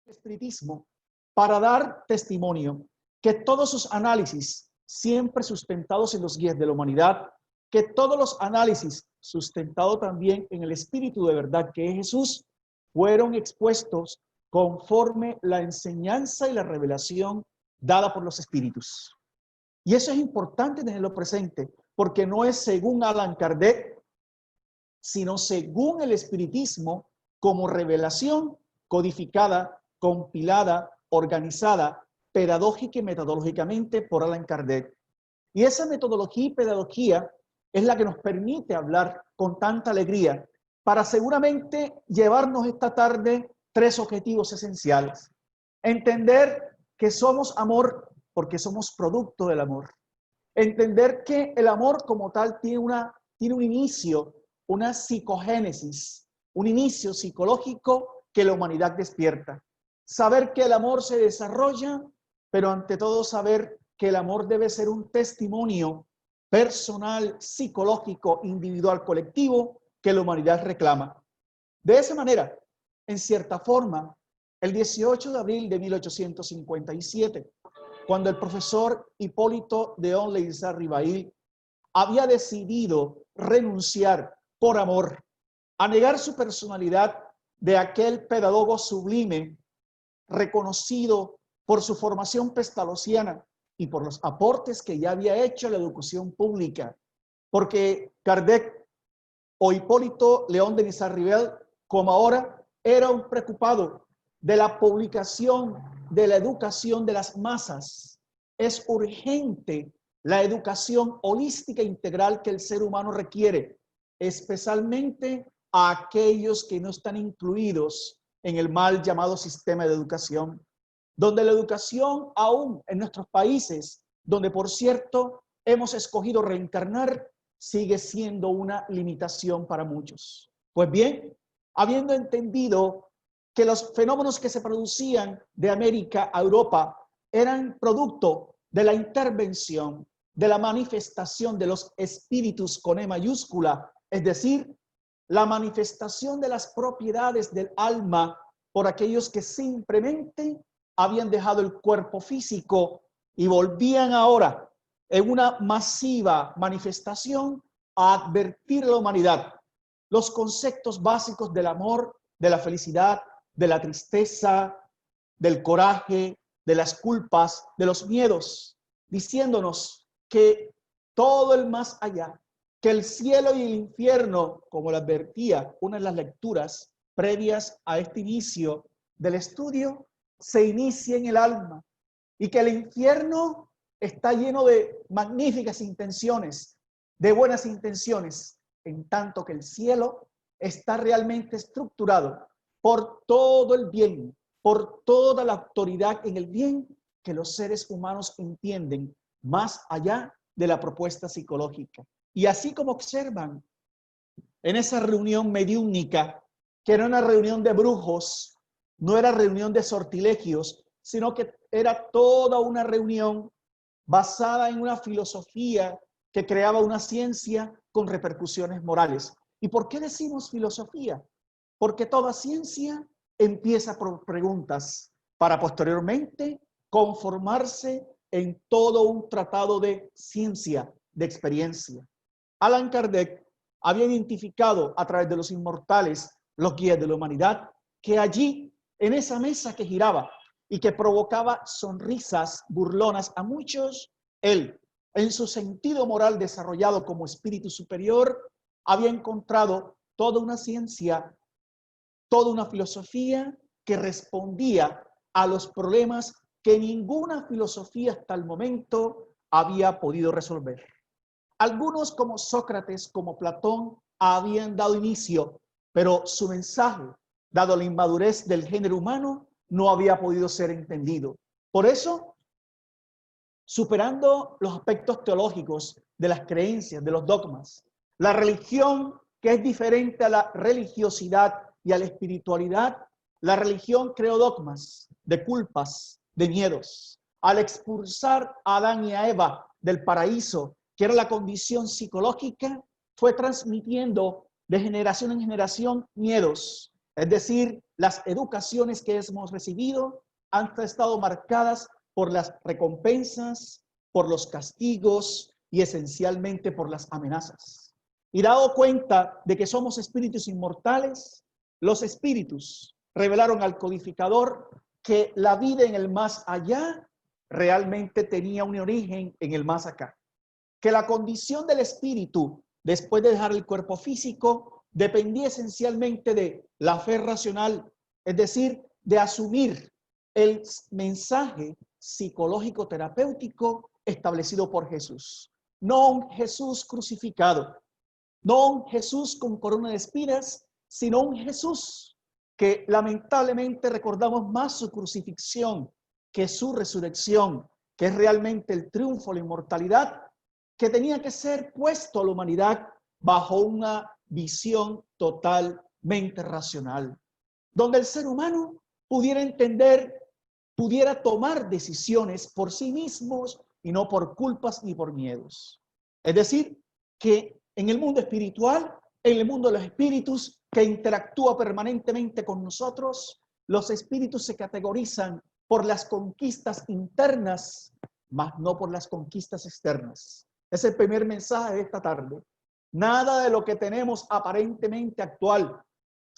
espiritismo para dar testimonio que todos sus análisis, siempre sustentados en los guías de la humanidad, que todos los análisis sustentados también en el espíritu de verdad que es Jesús, fueron expuestos conforme la enseñanza y la revelación dada por los espíritus. Y eso es importante tenerlo presente, porque no es según Allan Kardec, sino según el espiritismo como revelación codificada, compilada, organizada, pedagógica y metodológicamente por Allan Kardec. Y esa metodología y pedagogía es la que nos permite hablar con tanta alegría para seguramente llevarnos esta tarde 3 objetivos esenciales. Entender que somos amor porque somos producto del amor. Entender que el amor como tal tiene un inicio, una psicogénesis, un inicio psicológico que la humanidad despierta. Saber que el amor se desarrolla, pero ante todo saber que el amor debe ser un testimonio personal, psicológico, individual, colectivo, que la humanidad reclama. De esa manera, en cierta forma, el 18 de abril de 1857, cuando el profesor Hipólito de Onley-Rivail había decidido renunciar por amor a negar su personalidad de aquel pedagogo sublime, reconocido por su formación pestalozziana y por los aportes que ya había hecho a la educación pública, porque Kardec o Hipólito León de Lizarrivel, como ahora, era un preocupado de la publicación de la educación de las masas. Es urgente la educación holística integral que el ser humano requiere, especialmente a aquellos que no están incluidos en el mal llamado sistema de educación, donde la educación aún en nuestros países, donde por cierto hemos escogido reencarnar, sigue siendo una limitación para muchos. Pues bien, habiendo entendido que los fenómenos que se producían de América a Europa eran producto de la intervención, de la manifestación de los espíritus con E mayúscula, es decir, la manifestación de las propiedades del alma por aquellos que simplemente habían dejado el cuerpo físico y volvían ahora en una masiva manifestación a advertir a la humanidad los conceptos básicos del amor, de la felicidad, de la tristeza, del coraje, de las culpas, de los miedos, diciéndonos que todo el más allá, que el cielo y el infierno, como lo advertía una de las lecturas previas a este inicio del estudio, se inicia en el alma y que el infierno está lleno de magníficas intenciones, de buenas intenciones, en tanto que el cielo está realmente estructurado por todo el bien, por toda la autoridad en el bien que los seres humanos entienden más allá de la propuesta psicológica. Y así como observan en esa reunión mediúnica, que era una reunión de brujos, no era reunión de sortilegios, sino que era toda una reunión basada en una filosofía que creaba una ciencia con repercusiones morales. ¿Y por qué decimos filosofía? Porque toda ciencia empieza por preguntas para posteriormente conformarse en todo un tratado de ciencia, de experiencia. Allan Kardec había identificado a través de los inmortales, los guías de la humanidad, que allí, en esa mesa que giraba y que provocaba sonrisas burlonas a muchos, él, en su sentido moral desarrollado como espíritu superior, había encontrado toda una ciencia, toda una filosofía que respondía a los problemas que ninguna filosofía hasta el momento había podido resolver. Algunos como Sócrates, como Platón, habían dado inicio, pero su mensaje, dado la inmadurez del género humano, no había podido ser entendido. Por eso, superando los aspectos teológicos de las creencias, de los dogmas, la religión, que es diferente a la religiosidad y a la espiritualidad, la religión creó dogmas de culpas, de miedos. Al expulsar a Adán y a Eva del paraíso, que era la condición psicológica, fue transmitiendo de generación en generación miedos, Es decir, las educaciones que hemos recibido han estado marcadas por las recompensas, por los castigos y esencialmente por las amenazas. Y dado cuenta de que somos espíritus inmortales, los espíritus revelaron al codificador que la vida en el más allá realmente tenía un origen en el más acá. Que la condición del espíritu después de dejar el cuerpo físico dependía esencialmente de la fe racional, es decir, de asumir el mensaje psicológico terapéutico establecido por Jesús. No un Jesús crucificado, no un Jesús con corona de espinas, sino un Jesús que lamentablemente recordamos más su crucifixión que su resurrección, que es realmente el triunfo, la inmortalidad, que tenía que ser puesto a la humanidad bajo una visión totalmente racional, donde el ser humano pudiera entender, pudiera tomar decisiones por sí mismos y no por culpas ni por miedos. Es decir, que en el mundo espiritual, en el mundo de los espíritus que interactúa permanentemente con nosotros, los espíritus se categorizan por las conquistas internas, mas no por las conquistas externas. Es el primer mensaje de esta tarde. Nada de lo que tenemos aparentemente actual,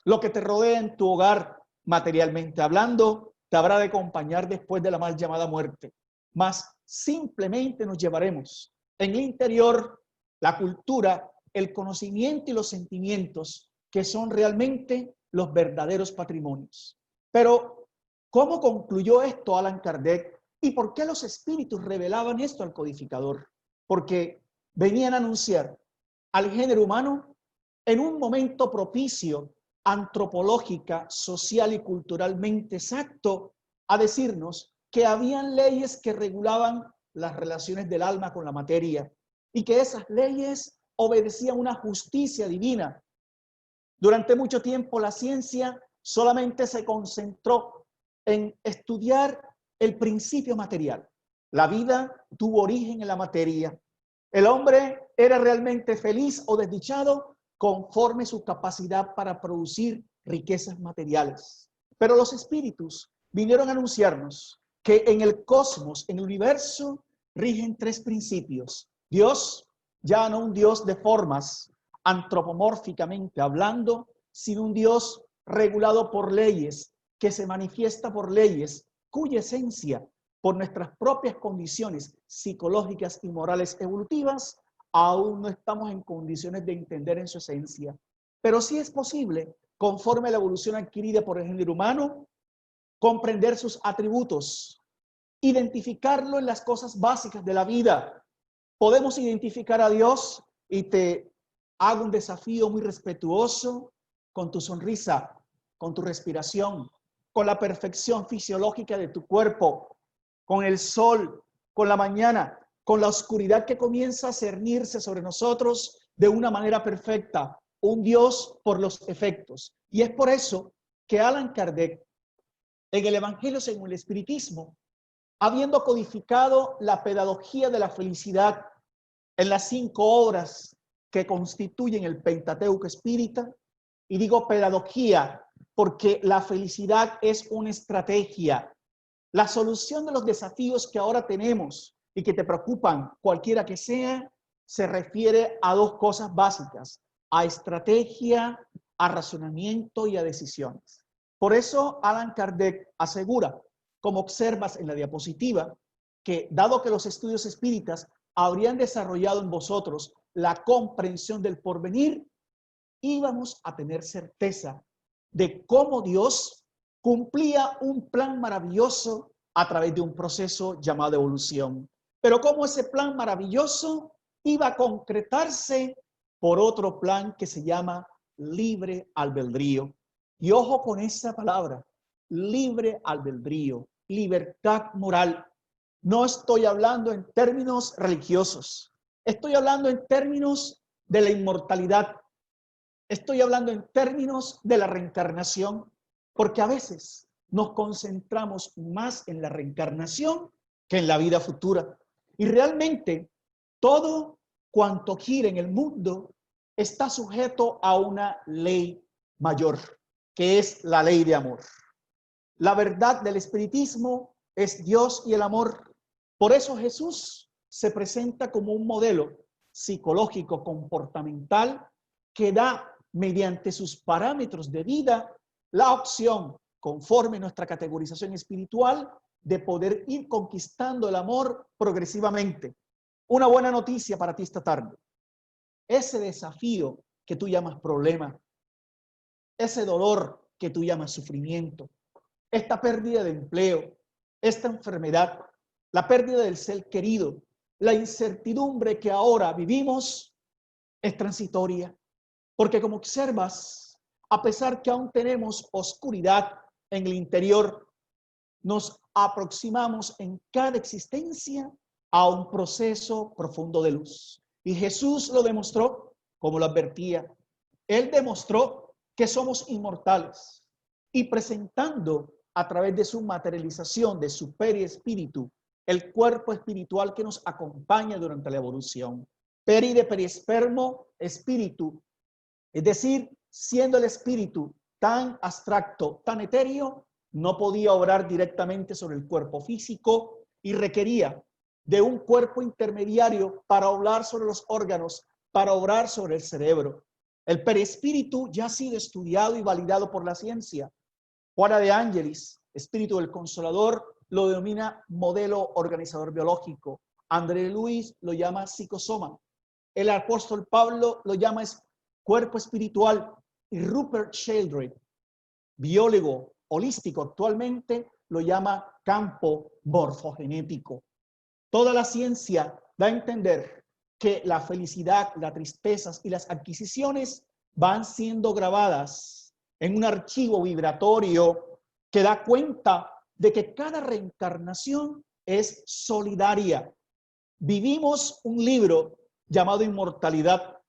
lo que te rodea en tu hogar, materialmente hablando, te habrá de acompañar después de la mal llamada muerte. Mas simplemente nos llevaremos en el interior la cultura, el conocimiento y los sentimientos que son realmente los verdaderos patrimonios. Pero, ¿cómo concluyó esto Allan Kardec? ¿Y por qué los espíritus revelaban esto al codificador? Porque venían a anunciar al género humano en un momento propicio, antropológica, social y culturalmente exacto, a decirnos que habían leyes que regulaban las relaciones del alma con la materia y que esas leyes obedecían una justicia divina. Durante mucho tiempo la ciencia solamente se concentró en estudiar el principio material. La vida tuvo origen en la materia. El hombre era realmente feliz o desdichado conforme su capacidad para producir riquezas materiales. Pero los espíritus vinieron a anunciarnos que en el cosmos, en el universo, rigen tres principios. Dios, ya no un Dios de formas, antropomórficamente hablando, sino un Dios regulado por leyes, que se manifiesta por leyes, cuya esencia, por nuestras propias condiciones psicológicas y morales evolutivas, aún no estamos en condiciones de entender en su esencia. Pero sí es posible, conforme a la evolución adquirida por el género humano, comprender sus atributos, identificarlo en las cosas básicas de la vida. Podemos identificar a Dios, y te hago un desafío muy respetuoso, con tu sonrisa, con tu respiración, con la perfección fisiológica de tu cuerpo, con el sol, con la mañana, con la oscuridad que comienza a cernirse sobre nosotros de una manera perfecta, un Dios por los efectos. Y es por eso que Allan Kardec, en el Evangelio según el Espiritismo, habiendo codificado la pedagogía de la felicidad en las 5 obras que constituyen el Pentateuco espírita, y digo pedagogía porque la felicidad es una estrategia. La solución de los desafíos que ahora tenemos y que te preocupan, cualquiera que sea, se refiere a 2 cosas básicas: a estrategia, a razonamiento y a decisiones. Por eso Allan Kardec asegura, como observas en la diapositiva, que dado que los estudios espíritas habrían desarrollado en vosotros la comprensión del porvenir, íbamos a tener certeza de cómo Dios cumplía un plan maravilloso a través de un proceso llamado evolución. Pero cómo ese plan maravilloso iba a concretarse por otro plan que se llama libre albedrío. Y ojo con esa palabra, libre albedrío, libertad moral. No estoy hablando en términos religiosos, estoy hablando en términos de la inmortalidad. Estoy hablando en términos de la reencarnación, porque a veces nos concentramos más en la reencarnación que en la vida futura. Y realmente todo cuanto gira en el mundo está sujeto a una ley mayor, que es la ley de amor. La verdad del espiritismo es Dios y el amor. Por eso Jesús se presenta como un modelo psicológico comportamental que da mediante sus parámetros de vida la opción, conforme a nuestra categorización espiritual, de poder ir conquistando el amor progresivamente. Una buena noticia para ti esta tarde. Ese desafío que tú llamas problema, ese dolor que tú llamas sufrimiento, esta pérdida de empleo, esta enfermedad, la pérdida del ser querido, la incertidumbre que ahora vivimos es transitoria. Porque como observas, a pesar que aún tenemos oscuridad en el interior, nos aproximamos en cada existencia a un proceso profundo de luz. Y Jesús lo demostró, como lo advertía. Él demostró que somos inmortales y presentando a través de su materialización, de su periespíritu, el cuerpo espiritual que nos acompaña durante la evolución. Peri de periespermo, espíritu. Es decir, siendo el espíritu tan abstracto, tan etéreo, no podía obrar directamente sobre el cuerpo físico y requería de un cuerpo intermediario para obrar sobre los órganos, para obrar sobre el cerebro. El perispíritu ya ha sido estudiado y validado por la ciencia. Juana de Ángelis, espíritu del Consolador, lo denomina modelo organizador biológico. André Luis lo llama psicosoma. El apóstol Pablo lo llama cuerpo espiritual. Y Rupert Sheldrake, biólogo holístico actualmente, lo llama campo morfogenético. Toda la ciencia da a entender que la felicidad, las tristezas y las adquisiciones van siendo grabadas en un archivo vibratorio que da cuenta de que cada reencarnación es solidaria. Vivimos un libro llamado Inmortalidad,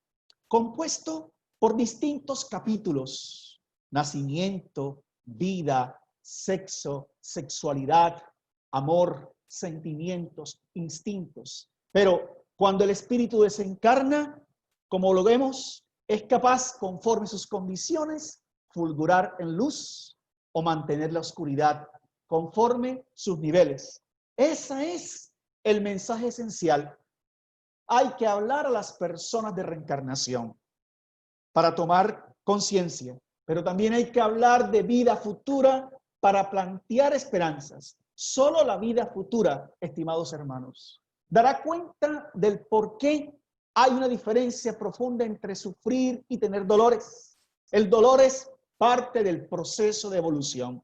compuesto por distintos capítulos: nacimiento, vida, sexo, sexualidad, amor, sentimientos, instintos. Pero cuando el espíritu desencarna, como lo vemos, es capaz, conforme sus condiciones, fulgurar en luz o mantener la oscuridad, conforme sus niveles. Ese es el mensaje esencial. Hay que hablar a las personas de reencarnación para tomar conciencia, pero también hay que hablar de vida futura para plantear esperanzas. Solo la vida futura, estimados hermanos, dará cuenta del por qué hay una diferencia profunda entre sufrir y tener dolores. El dolor es parte del proceso de evolución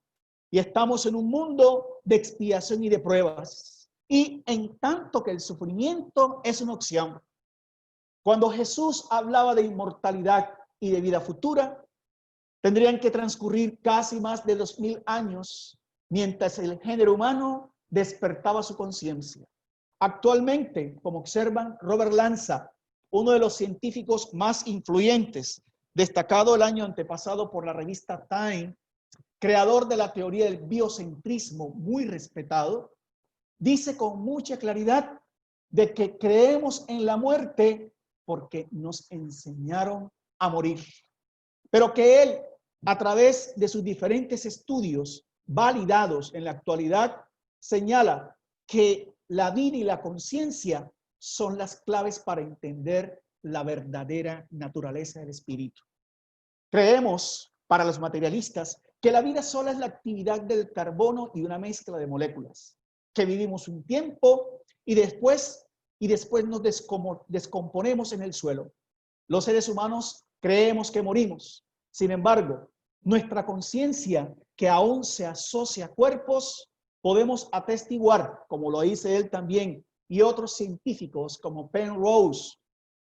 y estamos en un mundo de expiación y de pruebas. Y en tanto que el sufrimiento es una opción, cuando Jesús hablaba de inmortalidad y de vida futura, tendrían que transcurrir casi más de 2000 años mientras el género humano despertaba su conciencia. Actualmente, como observan, Robert Lanza, uno de los científicos más influyentes, destacado el año antepasado por la revista Time, creador de la teoría del biocentrismo, muy respetado, dice con mucha claridad de que creemos en la muerte porque nos enseñaron a morir. Pero que él, a través de sus diferentes estudios validados en la actualidad, señala que la vida y la conciencia son las claves para entender la verdadera naturaleza del espíritu. Creemos, para los materialistas, que la vida sola es la actividad del carbono y una mezcla de moléculas, que vivimos un tiempo y después nos descomponemos en el suelo. Los seres humanos creemos que morimos. Sin embargo, nuestra conciencia, que aún se asocia a cuerpos, podemos atestiguar, como lo dice él también, y otros científicos como Penrose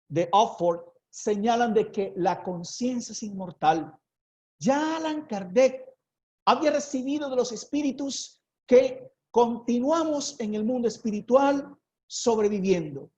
de Oxford, señalan de que la conciencia es inmortal. Ya Allan Kardec había recibido de los espíritus que continuamos en el mundo espiritual sobreviviendo.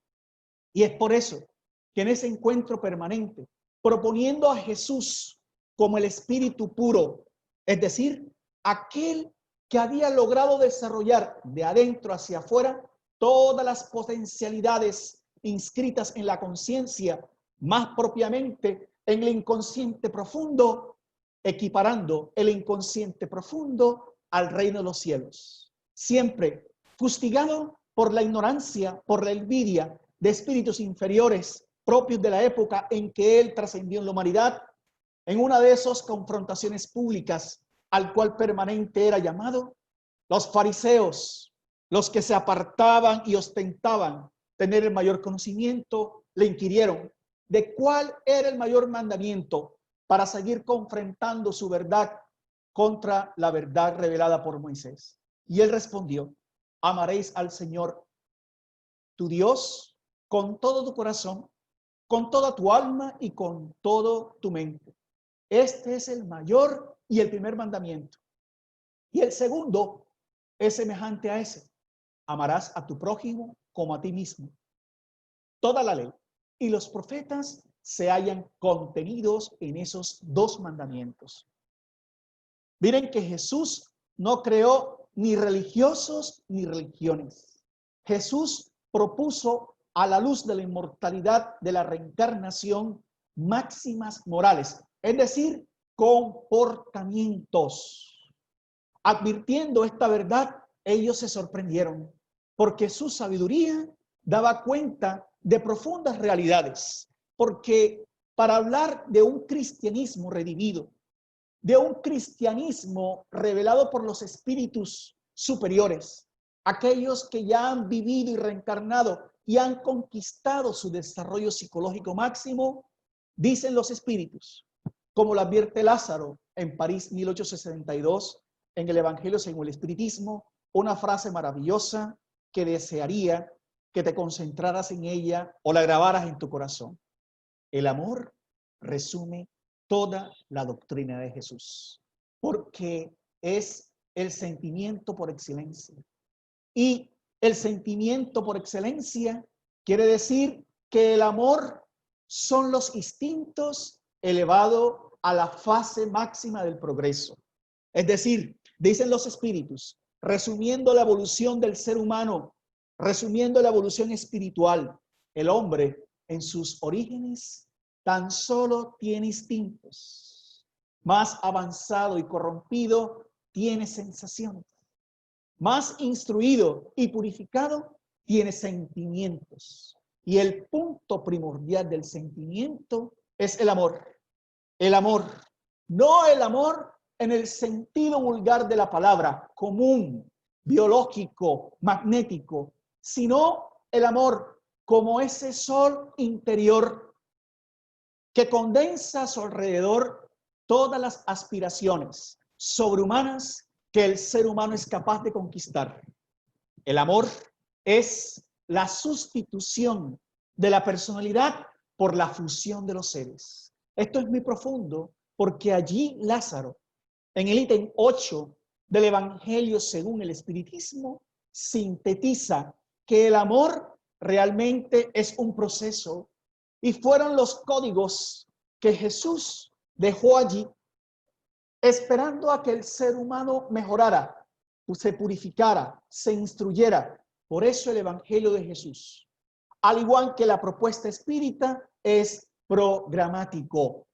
Y es por eso que en ese encuentro permanente, proponiendo a Jesús como el espíritu puro, es decir, aquel que había logrado desarrollar de adentro hacia afuera todas las potencialidades inscritas en la conciencia, más propiamente en el inconsciente profundo, equiparando el inconsciente profundo al reino de los cielos, siempre fustigado por la ignorancia, por la envidia de espíritus inferiores propios de la época en que él trascendió en la humanidad. En una de esas confrontaciones públicas al cual permanente era llamado, los fariseos, los que se apartaban y ostentaban tener el mayor conocimiento, le inquirieron de cuál era el mayor mandamiento para seguir confrontando su verdad contra la verdad revelada por Moisés. Y él respondió: amaréis al Señor tu Dios con todo tu corazón, con toda tu alma y con todo tu mente. Este es el mayor y el primer mandamiento. Y el segundo es semejante a ese: amarás a tu prójimo como a ti mismo. Toda la ley y los profetas se hallan contenidos en esos dos mandamientos. Miren que Jesús no creó ni religiosos ni religiones. Jesús propuso, a la luz de la inmortalidad de la reencarnación, máximas morales, es decir, comportamientos. Advirtiendo esta verdad, ellos se sorprendieron, porque su sabiduría daba cuenta de profundas realidades, porque para hablar de un cristianismo redimido, de un cristianismo revelado por los espíritus superiores, aquellos que ya han vivido y reencarnado y han conquistado su desarrollo psicológico máximo, dicen los espíritus, como lo advierte Lázaro en París 1862, en el Evangelio según el Espiritismo, una frase maravillosa que desearía que te concentraras en ella o la grabaras en tu corazón. El amor resume toda la doctrina de Jesús, porque es el sentimiento por excelencia. Y el sentimiento por excelencia quiere decir que el amor son los instintos elevados a la fase máxima del progreso. Es decir, dicen los espíritus, resumiendo la evolución del ser humano, resumiendo la evolución espiritual, el hombre en sus orígenes tan solo tiene instintos. Más avanzado y corrompido tiene sensaciones. Más instruido y purificado tiene sentimientos. Y el punto primordial del sentimiento es el amor. El amor, no el amor en el sentido vulgar de la palabra, común, biológico, magnético, sino el amor como ese sol interior que condensa a su alrededor todas las aspiraciones sobrehumanas que el ser humano es capaz de conquistar. El amor es la sustitución de la personalidad por la fusión de los seres. Esto es muy profundo porque allí Lázaro, en el ítem 8 del Evangelio según el Espiritismo, sintetiza que el amor realmente es un proceso y fueron los códigos que Jesús dejó allí, esperando a que el ser humano mejorara, se purificara, se instruyera. Por eso el Evangelio de Jesús, al igual que la propuesta espírita, es programático.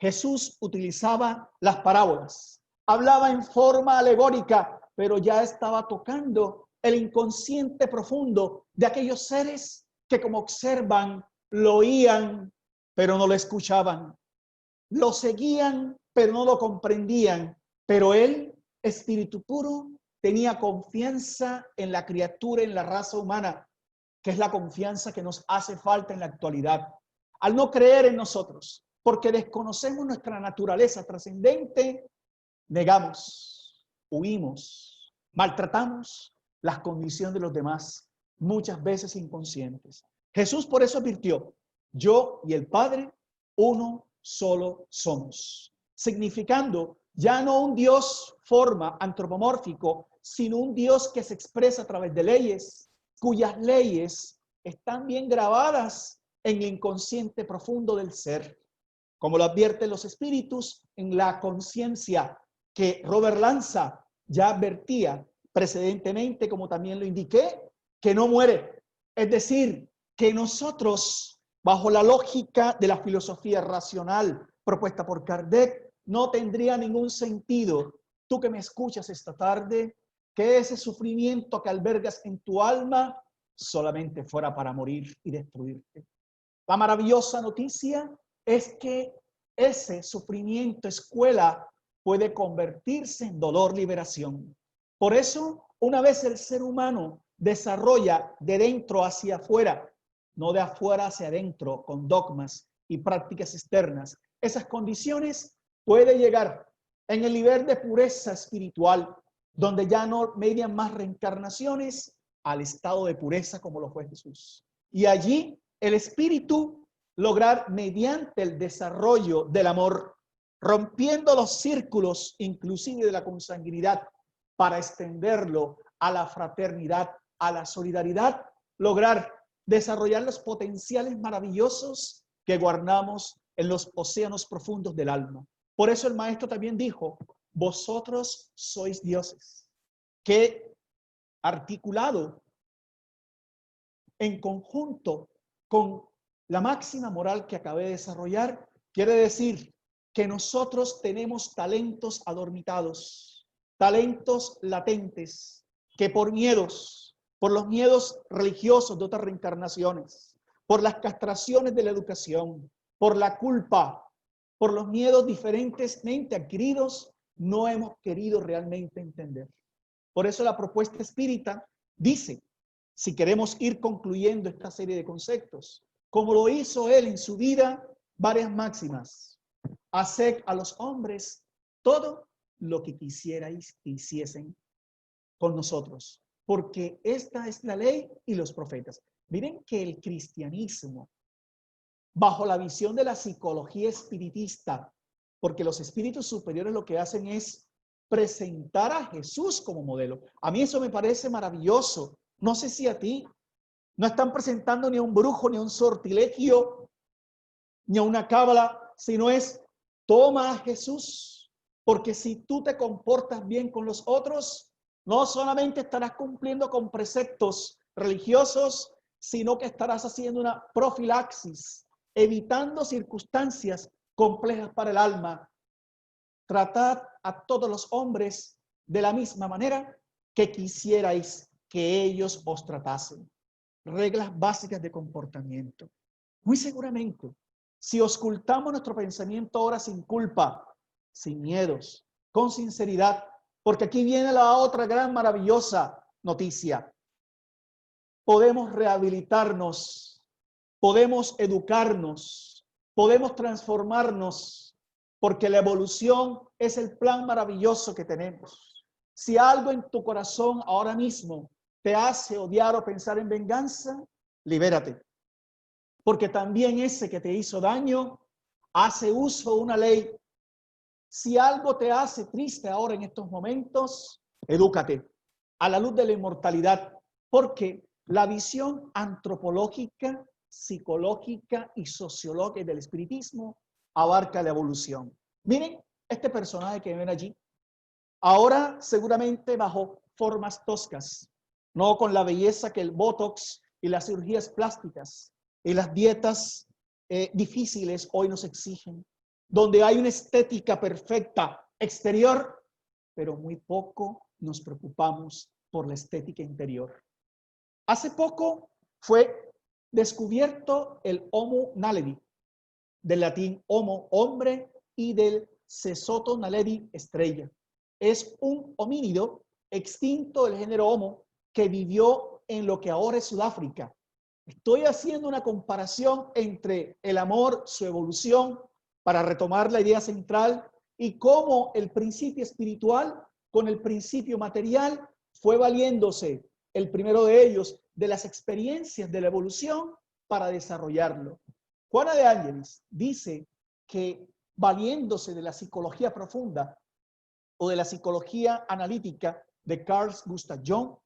Jesús utilizaba las parábolas, hablaba en forma alegórica, pero ya estaba tocando el inconsciente profundo de aquellos seres que, como observan, lo oían, pero no lo escuchaban. Lo seguían, pero no lo comprendían. Pero él, espíritu puro, tenía confianza en la criatura, en la raza humana, que es la confianza que nos hace falta en la actualidad. Al no creer en nosotros, porque desconocemos nuestra naturaleza trascendente, negamos, huimos, maltratamos las condiciones de los demás, muchas veces inconscientes. Jesús por eso advirtió: yo y el Padre, uno solo somos. Significando ya no un Dios forma antropomórfico, sino un Dios que se expresa a través de leyes, cuyas leyes están bien grabadas en el inconsciente profundo del ser. Como lo advierten los espíritus en la conciencia que Robert Lanza ya advertía precedentemente, como también lo indiqué, que no muere. Es decir, que nosotros, bajo la lógica de la filosofía racional propuesta por Kardec, no tendría ningún sentido, tú que me escuchas esta tarde, que ese sufrimiento que albergas en tu alma solamente fuera para morir y destruirte. La maravillosa noticia es que ese sufrimiento escuela puede convertirse en dolor liberación. Por eso, una vez el ser humano desarrolla de dentro hacia afuera, no de afuera hacia adentro, con dogmas y prácticas externas, esas condiciones puede llegar en el nivel de pureza espiritual, donde ya no median más reencarnaciones, al estado de pureza como lo fue Jesús. Y allí el espíritu lograr mediante el desarrollo del amor, rompiendo los círculos inclusive de la consanguinidad para extenderlo a la fraternidad, a la solidaridad, lograr desarrollar los potenciales maravillosos que guardamos en los océanos profundos del alma. Por eso el maestro también dijo, vosotros sois dioses, que articulado en conjunto con la máxima moral que acabé de desarrollar, quiere decir que nosotros tenemos talentos adormitados, talentos latentes, que por los miedos religiosos de otras reencarnaciones, por las castraciones de la educación, por la culpa, por los miedos diferentemente adquiridos, no hemos querido realmente entender. Por eso la propuesta espírita dice, si queremos ir concluyendo esta serie de conceptos, como lo hizo él en su vida, varias máximas. Haced a los hombres todo lo que quisierais que hiciesen con nosotros, porque esta es la ley y los profetas. Miren que el cristianismo, bajo la visión de la psicología espiritista, porque los espíritus superiores lo que hacen es presentar a Jesús como modelo. A mí eso me parece maravilloso. No sé si a ti. No están presentando ni a un brujo, ni a un sortilegio, ni a una cábala, sino es, toma a Jesús, porque si tú te comportas bien con los otros, no solamente estarás cumpliendo con preceptos religiosos, sino que estarás haciendo una profilaxis, evitando circunstancias complejas para el alma. Tratad a todos los hombres de la misma manera que quisierais que ellos os tratasen. Reglas básicas de comportamiento. Muy seguramente, si ocultamos nuestro pensamiento ahora sin culpa, sin miedos, con sinceridad, porque aquí viene la otra gran maravillosa noticia. Podemos rehabilitarnos, podemos educarnos, podemos transformarnos, porque la evolución es el plan maravilloso que tenemos. Si algo en tu corazón ahora mismo te hace odiar o pensar en venganza, libérate. Porque también ese que te hizo daño hace uso de una ley. Si algo te hace triste ahora en estos momentos, edúcate a la luz de la inmortalidad, porque la visión antropológica, psicológica y sociológica del espiritismo abarca la evolución. Miren este personaje que ven allí, ahora seguramente bajo formas toscas, no con la belleza que el botox y las cirugías plásticas y las dietas difíciles hoy nos exigen, donde hay una estética perfecta exterior, pero muy poco nos preocupamos por la estética interior. Hace poco fue descubierto el Homo naledi, del latín homo, hombre, y del Sesotho naledi, estrella. Es un homínido extinto del género Homo que vivió en lo que ahora es Sudáfrica. Estoy haciendo una comparación entre el amor, su evolución, para retomar la idea central, y cómo el principio espiritual con el principio material fue valiéndose, el primero de ellos, de las experiencias de la evolución para desarrollarlo. Juana de Ángelis dice que valiéndose de la psicología profunda o de la psicología analítica de Carl Gustav Jung,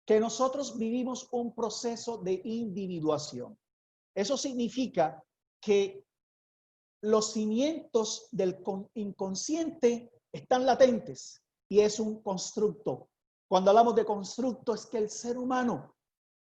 que nosotros vivimos un proceso de individuación. Eso significa que los cimientos del inconsciente están latentes y es un constructo. Cuando hablamos de constructo es que el ser humano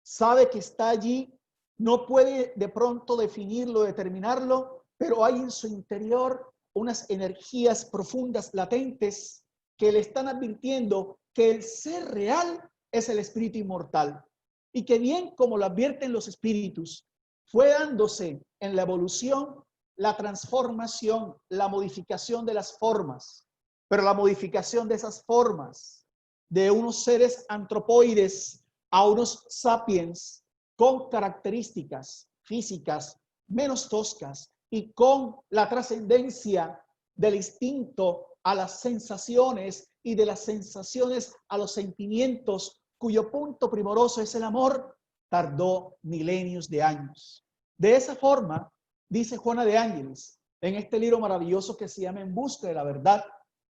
sabe que está allí, no puede de pronto definirlo, determinarlo, pero hay en su interior unas energías profundas, latentes, que le están advirtiendo que el ser real es el espíritu inmortal. Y que bien como lo advierten los espíritus, fue dándose en la evolución la transformación, la modificación de las formas, pero la modificación de esas formas de unos seres antropoides a unos sapiens con características físicas menos toscas y con la trascendencia del instinto a las sensaciones y de las sensaciones a los sentimientos, cuyo punto primoroso es el amor, tardó milenios de años. De esa forma, dice Juana de Ángeles, en este libro maravilloso que se llama En busca de la verdad,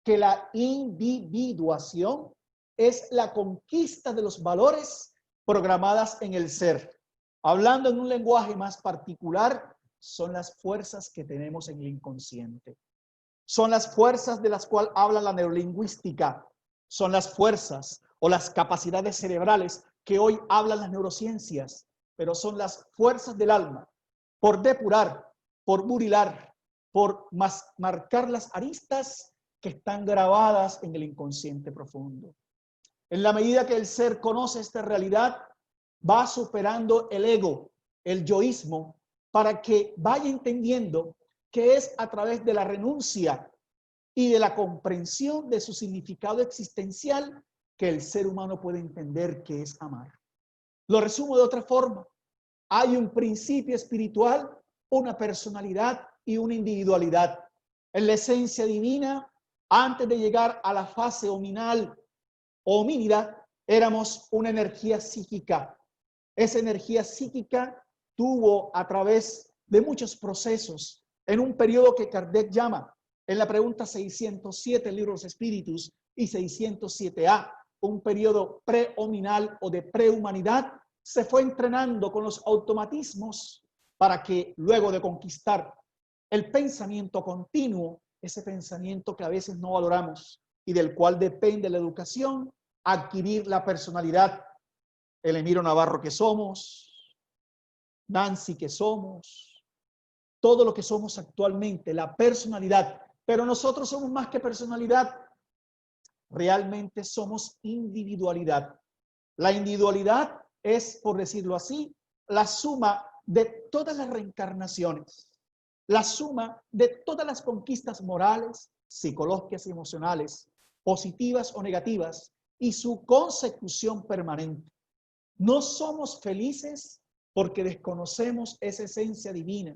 que la individuación es la conquista de los valores programadas en el ser. Hablando en un lenguaje más particular, son las fuerzas que tenemos en el inconsciente. Son las fuerzas de las cuales habla la neurolingüística. Son las fuerzas o las capacidades cerebrales que hoy hablan las neurociencias, pero son las fuerzas del alma por depurar, por burilar, por marcar las aristas que están grabadas en el inconsciente profundo. En la medida que el ser conoce esta realidad, va superando el ego, el yoísmo, para que vaya entendiendo que es a través de la renuncia y de la comprensión de su significado existencial que el ser humano puede entender que es amar. Lo resumo de otra forma. Hay un principio espiritual, una personalidad y una individualidad. En la esencia divina, antes de llegar a la fase hominal o homínida, éramos una energía psíquica. Esa energía psíquica tuvo a través de muchos procesos en un periodo que Kardec llama, en la pregunta 607 del libro de los Espíritus y 607A, un periodo prehominal o de prehumanidad, se fue entrenando con los automatismos para que luego de conquistar el pensamiento continuo, ese pensamiento que a veces no valoramos y del cual depende la educación, adquirir la personalidad, el Emiro Navarro que somos, Nancy que somos, todo lo que somos actualmente, la personalidad. Pero nosotros somos más que personalidad, realmente somos individualidad. La individualidad es, por decirlo así, la suma de todas las reencarnaciones, la suma de todas las conquistas morales, psicológicas y emocionales, positivas o negativas, y su consecución permanente. No somos felices porque desconocemos esa esencia divina.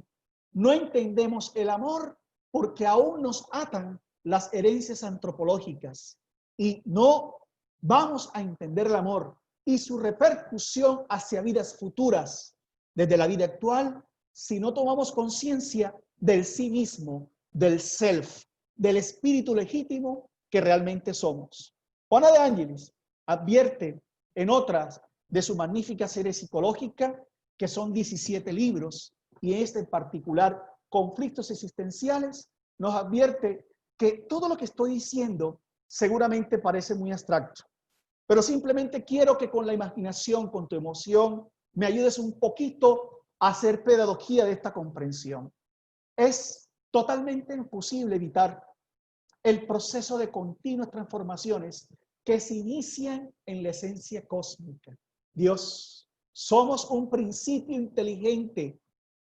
No entendemos el amor porque aún nos atan las herencias antropológicas y no vamos a entender el amor y su repercusión hacia vidas futuras desde la vida actual si no tomamos conciencia del sí mismo, del self, del espíritu legítimo que realmente somos. Juana de Ángeles advierte en otras de su magnífica serie psicológica, que son 17 libros, y este en particular, Conflictos Existenciales, nos advierte que todo lo que estoy diciendo seguramente parece muy abstracto, pero simplemente quiero que con la imaginación, con tu emoción, me ayudes un poquito a hacer pedagogía de esta comprensión. Es totalmente imposible evitar el proceso de continuas transformaciones que se inician en la esencia cósmica. Dios, somos un principio inteligente,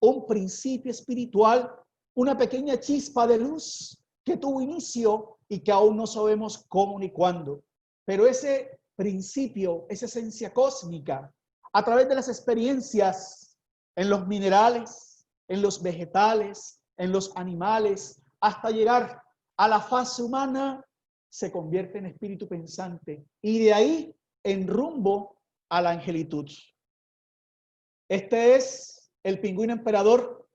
un principio espiritual, una pequeña chispa de luz que tuvo inicio y que aún no sabemos cómo ni cuándo. Pero ese principio, esa esencia cósmica, a través de las experiencias en los minerales, en los vegetales, en los animales, hasta llegar a la fase humana, se convierte en espíritu pensante y de ahí en rumbo a la angelitud. Este es el pingüino emperador.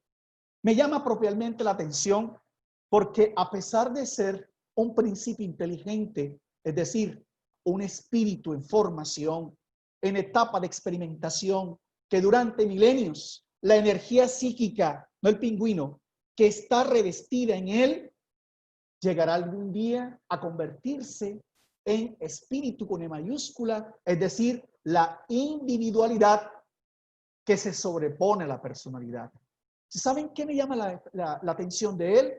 Me llama propiamente la atención porque a pesar de ser un principio inteligente, es decir, un espíritu en formación, en etapa de experimentación, que durante milenios la energía psíquica, no el pingüino, que está revestida en él, llegará algún día a convertirse en espíritu con E mayúscula, es decir, la individualidad que se sobrepone a la personalidad. ¿Saben qué me llama la atención de él?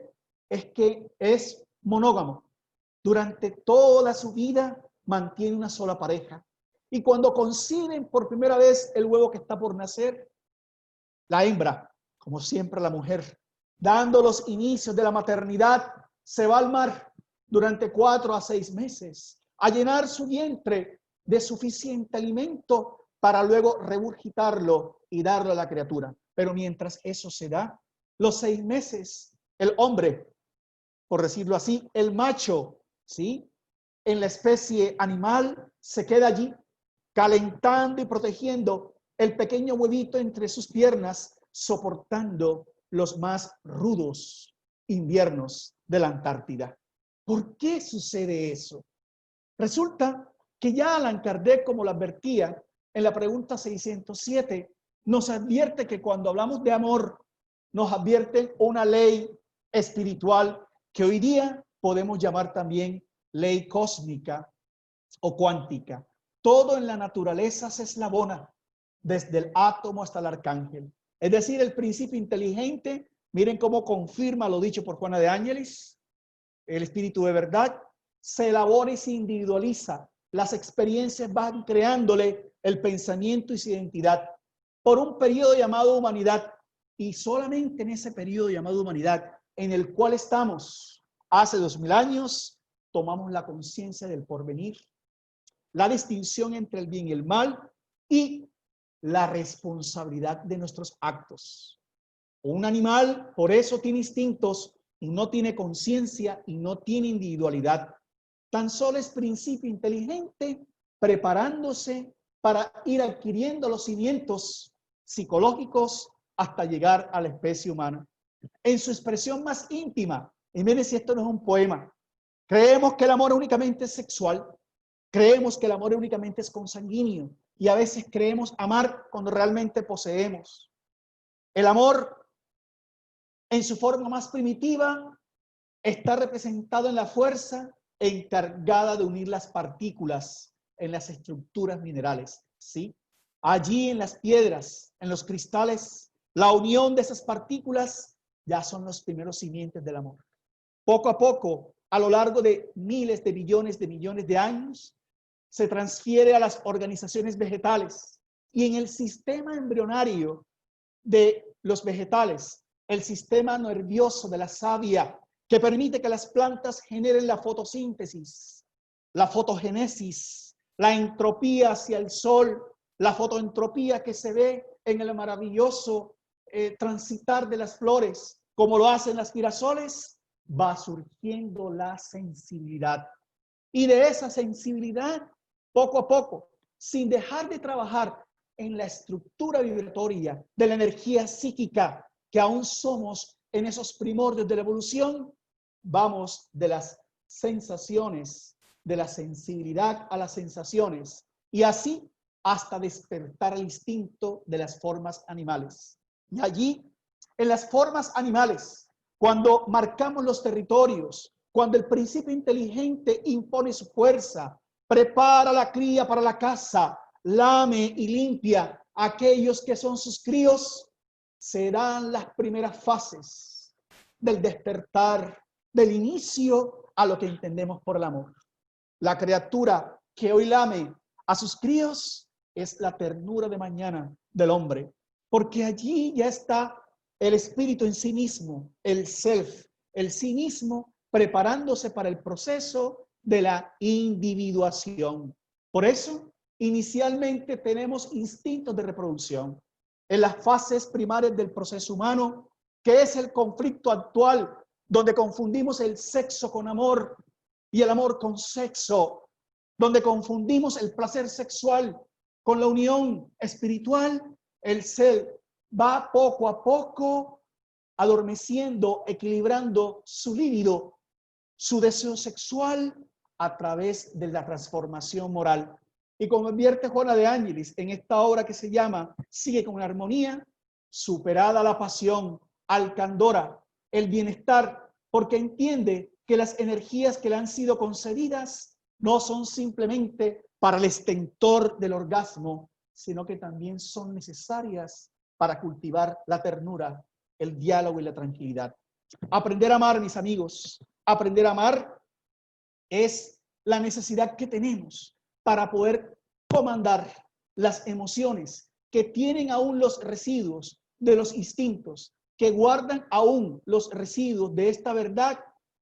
es que es monógamo. Durante toda su vida mantiene una sola pareja. Y cuando conciben por primera vez el huevo que está por nacer, la hembra, como siempre la mujer, dando los inicios de la maternidad, se va al mar durante 4 a 6 meses a llenar su vientre de suficiente alimento para luego regurgitarlo y darlo a la criatura. Pero mientras eso se da, los 6 meses, el hombre, por decirlo así, el macho, ¿sí? En la especie animal se queda allí calentando y protegiendo el pequeño huevito entre sus piernas, soportando los más rudos inviernos de la Antártida. ¿Por qué sucede eso? Resulta que ya Allan Kardec, como lo advertía en la pregunta 607, nos advierte que cuando hablamos de amor, nos advierte una ley espiritual que hoy día podemos llamar también ley cósmica o cuántica. Todo en la naturaleza se eslabona, desde el átomo hasta el arcángel. Es decir, el principio inteligente, miren cómo confirma lo dicho por Juana de Ángeles, el espíritu de verdad, se elabora y se individualiza. Las experiencias van creándole el pensamiento y su identidad por un periodo llamado humanidad. Y solamente en ese periodo llamado humanidad, en el cual estamos hace 2000 años, tomamos la conciencia del porvenir, la distinción entre el bien y el mal y la responsabilidad de nuestros actos. Un animal, por eso tiene instintos y no tiene conciencia y no tiene individualidad. Tan solo es principio inteligente preparándose para ir adquiriendo los cimientos psicológicos hasta llegar a la especie humana. En su expresión más íntima, y miren si esto no es un poema, creemos que el amor únicamente es sexual, creemos que el amor únicamente es consanguíneo y a veces creemos amar cuando realmente poseemos. El amor en su forma más primitiva está representado en la fuerza encargada de unir las partículas en las estructuras minerales, ¿sí? Allí en las piedras, en los cristales, la unión de esas partículas ya son los primeros simientes del amor. Poco a poco, a lo largo de miles de millones de años, se transfiere a las organizaciones vegetales y en el sistema embrionario de los vegetales, el sistema nervioso de la savia, que permite que las plantas generen la fotosíntesis, la fotogénesis, la entropía hacia el sol, la fotoentropía que se ve en el maravilloso transitar de las flores, como lo hacen las girasoles, va surgiendo la sensibilidad. Y de esa sensibilidad, poco a poco, sin dejar de trabajar en la estructura vibratoria de la energía psíquica que aún somos en esos primordios de la evolución, vamos de las sensaciones, de la sensibilidad a las sensaciones y así hasta despertar el instinto de las formas animales. Y allí, en las formas animales, cuando marcamos los territorios, cuando el principio inteligente impone su fuerza, prepara la cría para la caza, lame y limpia a aquellos que son sus críos, serán las primeras fases del despertar, del inicio a lo que entendemos por el amor. La criatura que hoy lame a sus críos es la ternura de mañana del hombre, porque allí ya está el espíritu en sí mismo, el self, el sí mismo preparándose para el proceso de la individuación. Por eso, inicialmente tenemos instintos de reproducción. En las fases primarias del proceso humano, que es el conflicto actual, donde confundimos el sexo con amor y el amor con sexo, donde confundimos el placer sexual con la unión espiritual, el ser va poco a poco adormeciendo, equilibrando su líbido, su deseo sexual a través de la transformación moral. Y como advierte Juana de Ángeles en esta obra que se llama Sigue con armonía, superada la pasión, alcandora, el bienestar, porque entiende que las energías que le han sido concedidas no son simplemente para el estentor del orgasmo, sino que también son necesarias para cultivar la ternura, el diálogo y la tranquilidad. Aprender a amar, mis amigos, aprender a amar es la necesidad que tenemos para poder comandar las emociones que tienen aún los residuos de los instintos, que guardan aún los residuos de esta verdad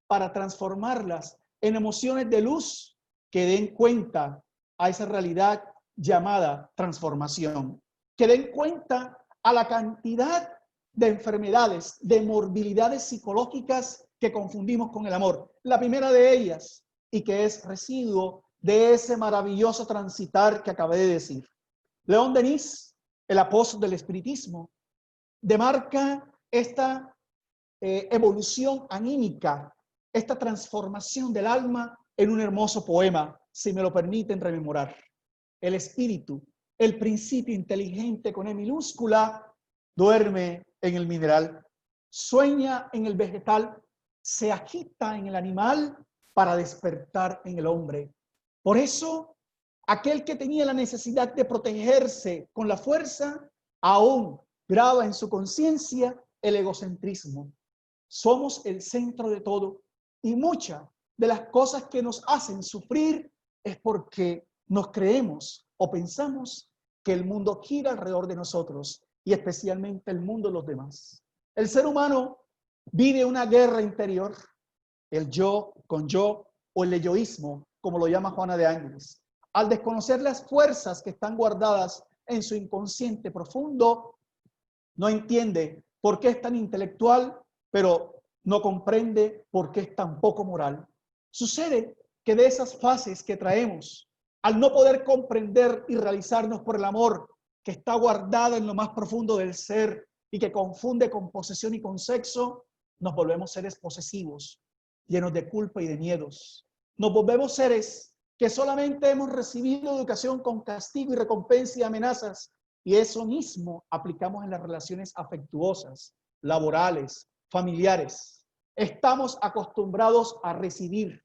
para transformarlas en emociones de luz que den cuenta a esa realidad llamada transformación, que den cuenta a la cantidad de enfermedades, de morbilidades psicológicas que confundimos con el amor. La primera de ellas, y que es residuo de ese maravilloso transitar que acabé de decir. León Denis, el apóstol del espiritismo, demarca esta evolución anímica, esta transformación del alma en un hermoso poema, si me lo permiten rememorar. El espíritu, el principio inteligente con E minúscula, duerme en el mineral, sueña en el vegetal, se agita en el animal para despertar en el hombre. Por eso, aquel que tenía la necesidad de protegerse con la fuerza, aún graba en su conciencia el egocentrismo. Somos el centro de todo y muchas de las cosas que nos hacen sufrir es porque nos creemos o pensamos que el mundo gira alrededor de nosotros y especialmente el mundo de los demás. El ser humano vive una guerra interior, el yo con yo o el egoísmo, como lo llama Juana de Ángeles. Al desconocer las fuerzas que están guardadas en su inconsciente profundo, no entiende por qué es tan intelectual, pero no comprende por qué es tan poco moral. Sucede que de esas fases que traemos, al no poder comprender y realizarnos por el amor que está guardado en lo más profundo del ser y que confunde con posesión y con sexo, nos volvemos seres posesivos, llenos de culpa y de miedos. Nos volvemos seres que solamente hemos recibido educación con castigo y recompensa y amenazas, y eso mismo aplicamos en las relaciones afectuosas, laborales, familiares. Estamos acostumbrados a recibir,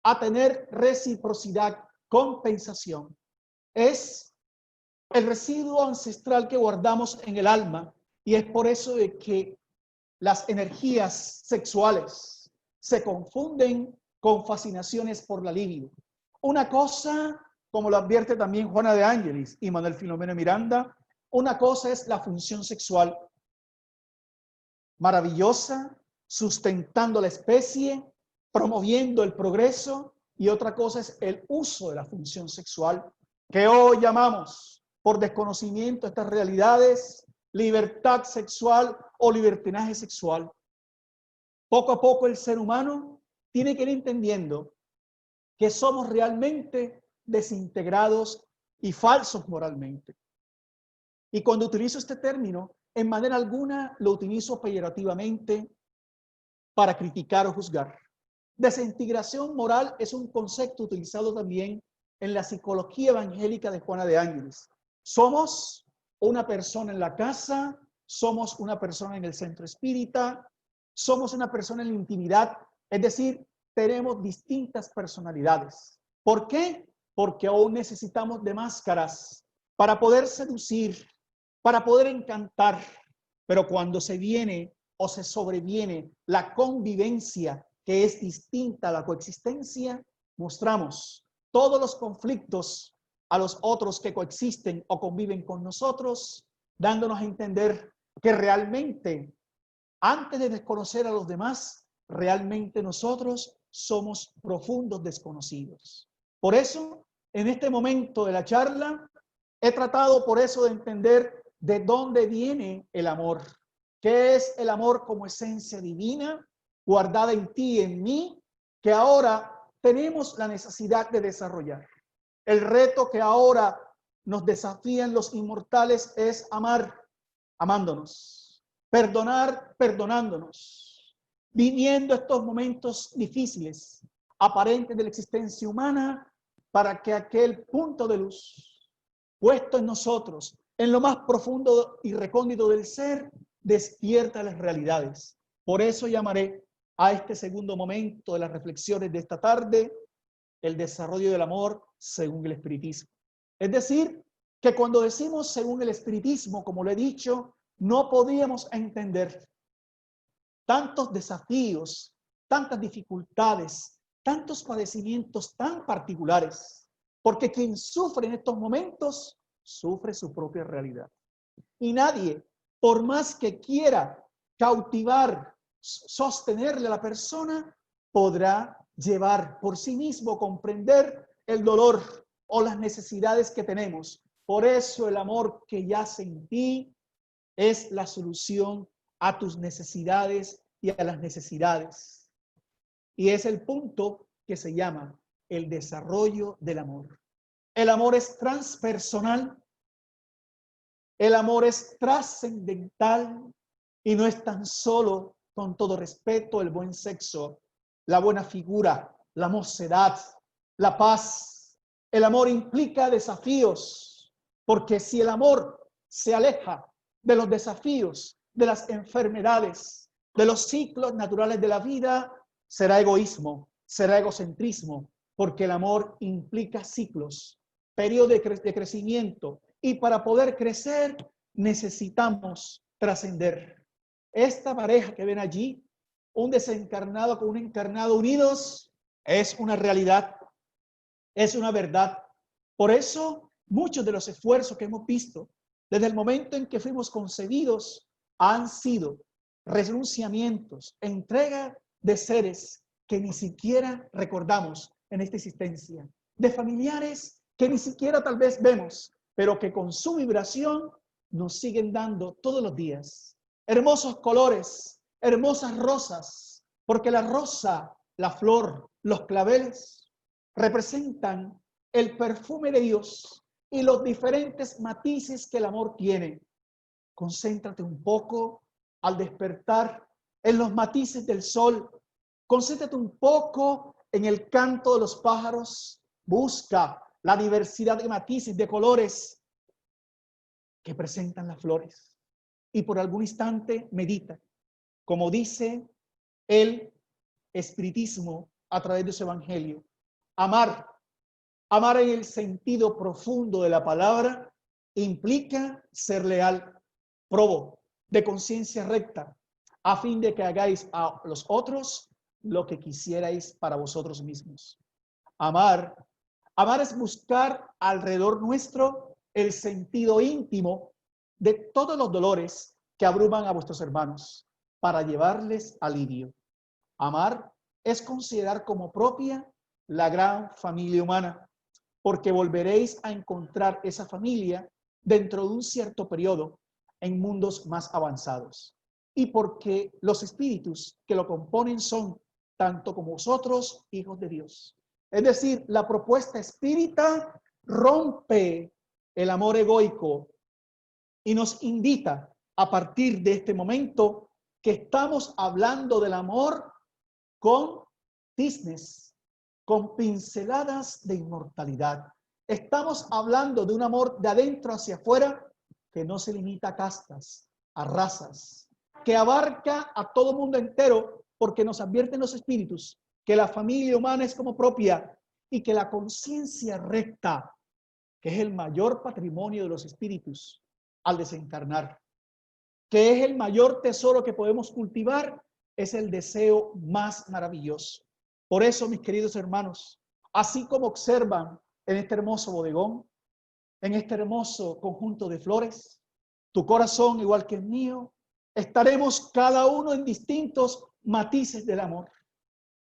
a tener reciprocidad, compensación. Es el residuo ancestral que guardamos en el alma y es por eso de que las energías sexuales se confunden con fascinaciones por la libido. Una cosa, como lo advierte también Juana de Ángeles y Manuel Filomeno Miranda, una cosa es la función sexual maravillosa, sustentando la especie, promoviendo el progreso, y otra cosa es el uso de la función sexual, que hoy llamamos, por desconocimiento de estas realidades, libertad sexual o libertinaje sexual. Poco a poco el ser humano tiene que ir entendiendo que somos realmente desintegrados y falsos moralmente. Y cuando utilizo este término, en manera alguna lo utilizo peyorativamente para criticar o juzgar. Desintegración moral es un concepto utilizado también en la psicología evangélica de Juana de Ángeles. Somos una persona en la casa, somos una persona en el centro espírita, somos una persona en la intimidad, es decir, tenemos distintas personalidades. ¿Por qué? Porque aún necesitamos de máscaras para poder seducir, para poder encantar, pero cuando se viene o se sobreviene la convivencia que es distinta a la coexistencia, mostramos todos los conflictos a los otros que coexisten o conviven con nosotros, dándonos a entender que realmente, antes de desconocer a los demás, realmente nosotros somos profundos desconocidos. Por eso, en este momento de la charla, he tratado por eso de entender de dónde viene el amor. ¿Qué es el amor como esencia divina, guardada en ti y en mí, que ahora tenemos la necesidad de desarrollar? El reto que ahora nos desafían los inmortales es amar, amándonos, perdonar, perdonándonos, viviendo estos momentos difíciles, aparentes de la existencia humana, para que aquel punto de luz puesto en nosotros, en lo más profundo y recóndito del ser, despierta las realidades. Por eso llamaré a este segundo momento de las reflexiones de esta tarde el desarrollo del amor según el espiritismo. Es decir, que cuando decimos según el espiritismo, como lo he dicho, no podíamos entender tantos desafíos, tantas dificultades, tantos padecimientos tan particulares, porque quien sufre en estos momentos sufre su propia realidad. Y nadie, por más que quiera cautivar, sostenerle a la persona, podrá llevar por sí mismo, comprender el dolor o las necesidades que tenemos. Por eso el amor que yace en ti es la solución a tus necesidades y a las necesidades. Y es el punto que se llama el desarrollo del amor. El amor es transpersonal, el amor es trascendental y no es tan solo, con todo respeto, el buen sexo, la buena figura, la mocedad, la paz. El amor implica desafíos, porque si el amor se aleja de los desafíos, de las enfermedades, de los ciclos naturales de la vida, será egoísmo, será egocentrismo, porque el amor implica ciclos, periodos de crecimiento, y para poder crecer necesitamos trascender. Esta pareja que ven allí, un desencarnado con un encarnado unidos, es una realidad, es una verdad. Por eso, muchos de los esfuerzos que hemos visto desde el momento en que fuimos concebidos han sido renunciamientos, entrega de seres que ni siquiera recordamos en esta existencia, de familiares que ni siquiera tal vez vemos, pero que con su vibración nos siguen dando todos los días. Hermosos colores, hermosas rosas, porque la rosa, la flor, los claveles representan el perfume de Dios y los diferentes matices que el amor tiene. Concéntrate un poco al despertar en los matices del sol. Concéntrate un poco en el canto de los pájaros. Busca la diversidad de matices, de colores que presentan las flores. Y por algún instante medita, como dice el espiritismo a través de su evangelio. Amar en el sentido profundo de la palabra implica ser leal, probo, de conciencia recta, a fin de que hagáis a los otros lo que quisierais para vosotros mismos. Amar es buscar alrededor nuestro el sentido íntimo de todos los dolores que abruman a vuestros hermanos para llevarles alivio. Amar es considerar como propia la gran familia humana, porque volveréis a encontrar esa familia dentro de un cierto periodo en mundos más avanzados. Y porque los espíritus que lo componen son, tanto como vosotros, hijos de Dios. Es decir, la propuesta espírita rompe el amor egoico y nos invita a partir de este momento que estamos hablando del amor con tiznes, con pinceladas de inmortalidad. Estamos hablando de un amor de adentro hacia afuera que no se limita a castas, a razas, que abarca a todo mundo entero, porque nos advierten los espíritus que la familia humana es como propia y que la conciencia recta, que es el mayor patrimonio de los espíritus al desencarnar, que es el mayor tesoro que podemos cultivar, es el deseo más maravilloso. Por eso, mis queridos hermanos, así como observan en este hermoso bodegón, en este hermoso conjunto de flores, tu corazón, igual que el mío, estaremos cada uno en distintos matices del amor.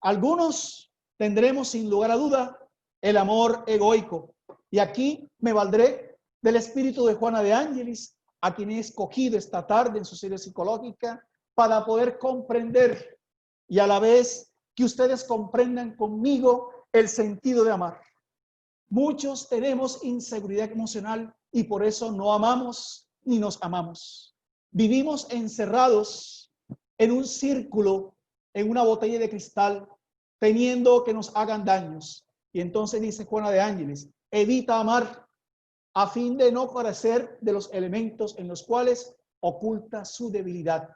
Algunos tendremos, sin lugar a duda, el amor egoico. Y aquí me valdré del espíritu de Juana de Ángelis, a quien he escogido esta tarde en su serie psicológica, para poder comprender y a la vez que ustedes comprendan conmigo el sentido de amar. Muchos tenemos inseguridad emocional y por eso no amamos ni nos amamos. Vivimos encerrados en un círculo, en una botella de cristal, teniendo que nos hagan daños. Y entonces dice Juana de Ángeles, evita amar a fin de no parecer de los elementos en los cuales oculta su debilidad,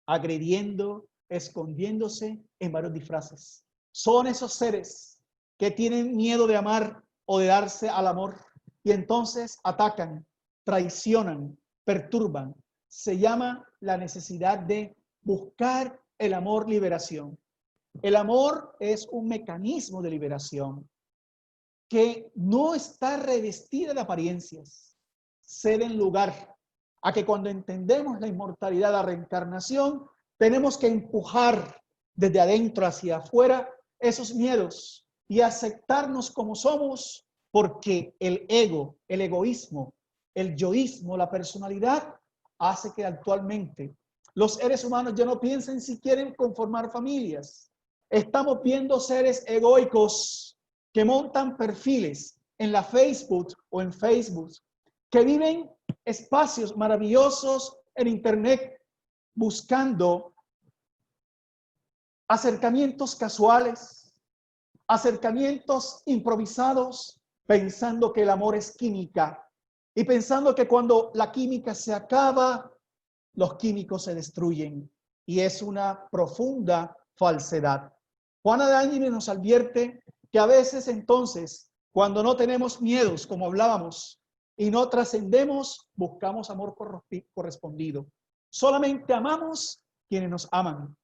agrediendo, escondiéndose en varios disfraces. Son esos seres que tienen miedo de amar o de darse al amor y entonces atacan, traicionan, perturban. Se llama la necesidad de buscar el amor liberación. El amor es un mecanismo de liberación que no está revestida de apariencias. Ceden lugar a que cuando entendemos la inmortalidad, la reencarnación, tenemos que empujar desde adentro hacia afuera esos miedos y aceptarnos como somos, porque el ego, el egoísmo, el yoísmo, la personalidad, hace que actualmente los seres humanos ya no piensen si quieren conformar familias. Estamos viendo seres egoicos que montan perfiles en la Facebook o en Facebook, que viven espacios maravillosos en Internet buscando acercamientos casuales, acercamientos improvisados, pensando que el amor es química y pensando que cuando la química se acaba, los químicos se destruyen. Y es una profunda falsedad. Juana de Ángeles nos advierte que a veces entonces, cuando no tenemos miedos, como hablábamos, y no trascendemos, buscamos amor correspondido. Solamente amamos quienes nos aman.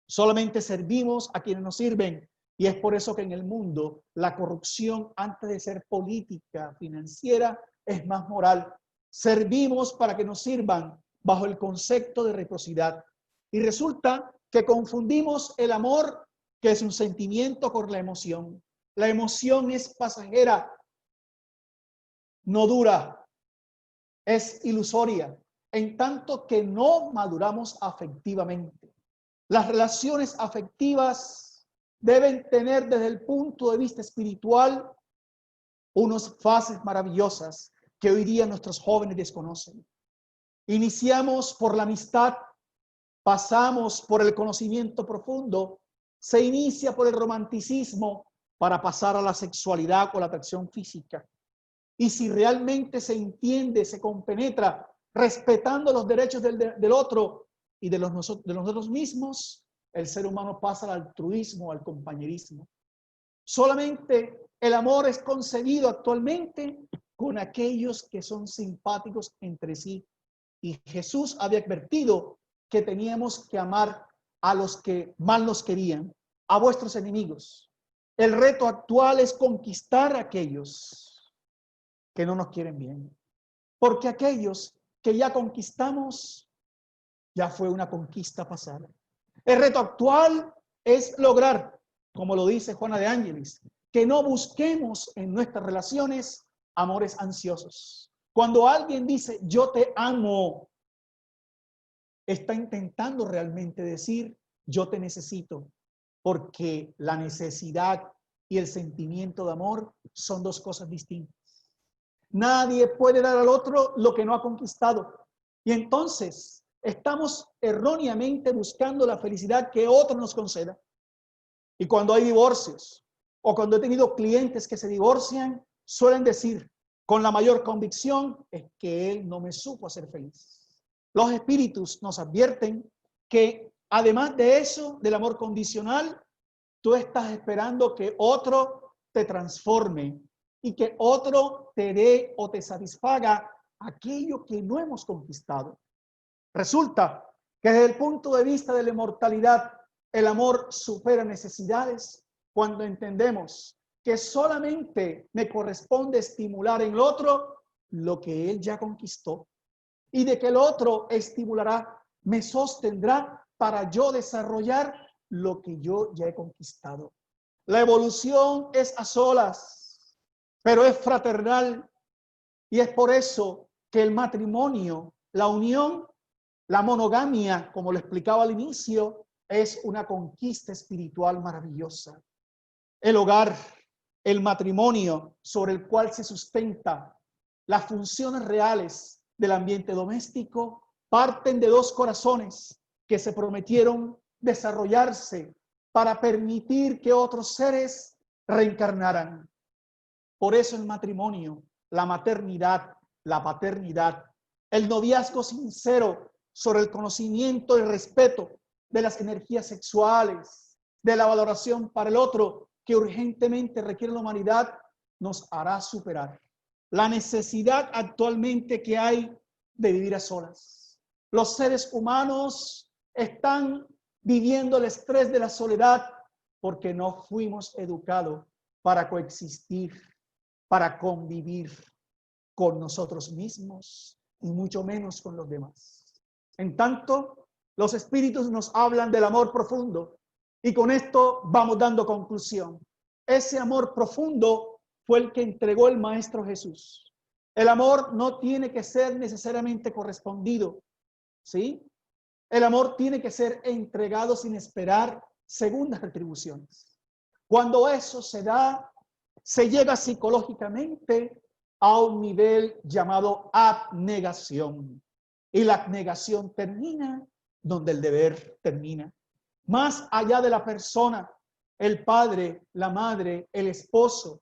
Solamente servimos a quienes nos sirven. Y es por eso que en el mundo la corrupción, antes de ser política, financiera, es más moral. Servimos para que nos sirvan bajo el concepto de reciprocidad. Y resulta que confundimos el amor, que es un sentimiento, con la emoción. La emoción es pasajera, no dura, es ilusoria, en tanto que no maduramos afectivamente. Las relaciones afectivas deben tener desde el punto de vista espiritual unas fases maravillosas que hoy día nuestros jóvenes desconocen. Iniciamos por la amistad, pasamos por el conocimiento profundo, se inicia por el romanticismo para pasar a la sexualidad o la atracción física. Y si realmente se entiende, se compenetra, respetando los derechos del otro y de nosotros mismos, el ser humano pasa al altruismo, al compañerismo. Solamente el amor es concebido actualmente con aquellos que son simpáticos entre sí. Y Jesús había advertido que teníamos que amar a los que mal nos querían, a vuestros enemigos. El reto actual es conquistar a aquellos que no nos quieren bien. Porque aquellos que ya conquistamos, ya fue una conquista pasada. El reto actual es lograr, como lo dice Juana de Ángeles, que no busquemos en nuestras relaciones amores ansiosos. Cuando alguien dice yo te amo, está intentando realmente decir yo te necesito, porque la necesidad y el sentimiento de amor son dos cosas distintas. Nadie puede dar al otro lo que no ha conquistado. Y entonces estamos erróneamente buscando la felicidad que otro nos conceda. Y cuando hay divorcios, o cuando he tenido clientes que se divorcian, suelen decir con la mayor convicción, es que él no me supo hacer feliz. Los espíritus nos advierten que además de eso, del amor condicional, tú estás esperando que otro te transforme y que otro te dé o te satisfaga aquello que no hemos conquistado. Resulta que desde el punto de vista de la inmortalidad, el amor supera necesidades cuando entendemos que solamente me corresponde estimular en el otro lo que él ya conquistó y de que el otro estimulará, me sostendrá para yo desarrollar lo que yo ya he conquistado. La evolución es a solas, pero es fraternal, y es por eso que el matrimonio, la unión, la monogamia, como lo explicaba al inicio, es una conquista espiritual maravillosa. El hogar, el matrimonio sobre el cual se sustenta las funciones reales del ambiente doméstico, parten de dos corazones que se prometieron desarrollarse para permitir que otros seres reencarnaran. Por eso el matrimonio, la maternidad, la paternidad, el noviazgo sincero sobre el conocimiento y respeto de las energías sexuales, de la valoración para el otro que urgentemente requiere la humanidad, nos hará superar la necesidad actualmente que hay de vivir a solas. Los seres humanos están viviendo el estrés de la soledad porque no fuimos educados para coexistir, para convivir con nosotros mismos y mucho menos con los demás. En tanto, los espíritus nos hablan del amor profundo y con esto vamos dando conclusión. Ese amor profundo fue el que entregó el Maestro Jesús. El amor no tiene que ser necesariamente correspondido, ¿sí? El amor tiene que ser entregado sin esperar segundas retribuciones. Cuando eso se da, se llega psicológicamente a un nivel llamado abnegación. Y la abnegación termina donde el deber termina. Más allá de la persona, el padre, la madre, el esposo,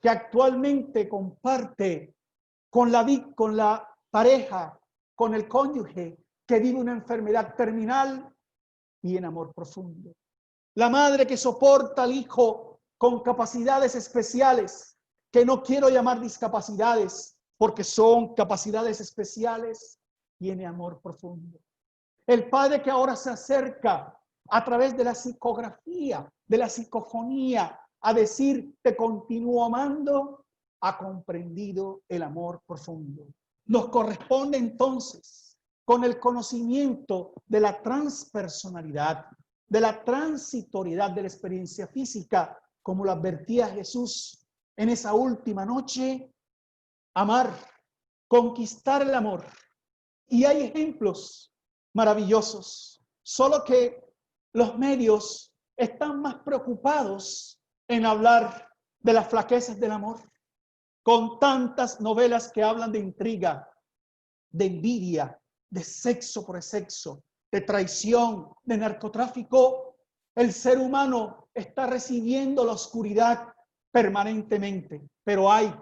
que actualmente comparte con la pareja, con el cónyuge que vive una enfermedad terminal y en amor profundo. La madre que soporta al hijo con capacidades especiales, que no quiero llamar discapacidades, porque son capacidades especiales, tiene amor profundo. El padre que ahora se acerca a través de la psicografía, de la psicofonía, a decir te continúo amando, ha comprendido el amor profundo. Nos corresponde entonces, con el conocimiento de la transpersonalidad, de la transitoriedad de la experiencia física, como lo advertía Jesús en esa última noche, amar, conquistar el amor. Y hay ejemplos maravillosos, solo que los medios están más preocupados en hablar de las flaquezas del amor, con tantas novelas que hablan de intriga, de envidia, de sexo por sexo, de traición, de narcotráfico. El ser humano está recibiendo la oscuridad permanentemente, pero hay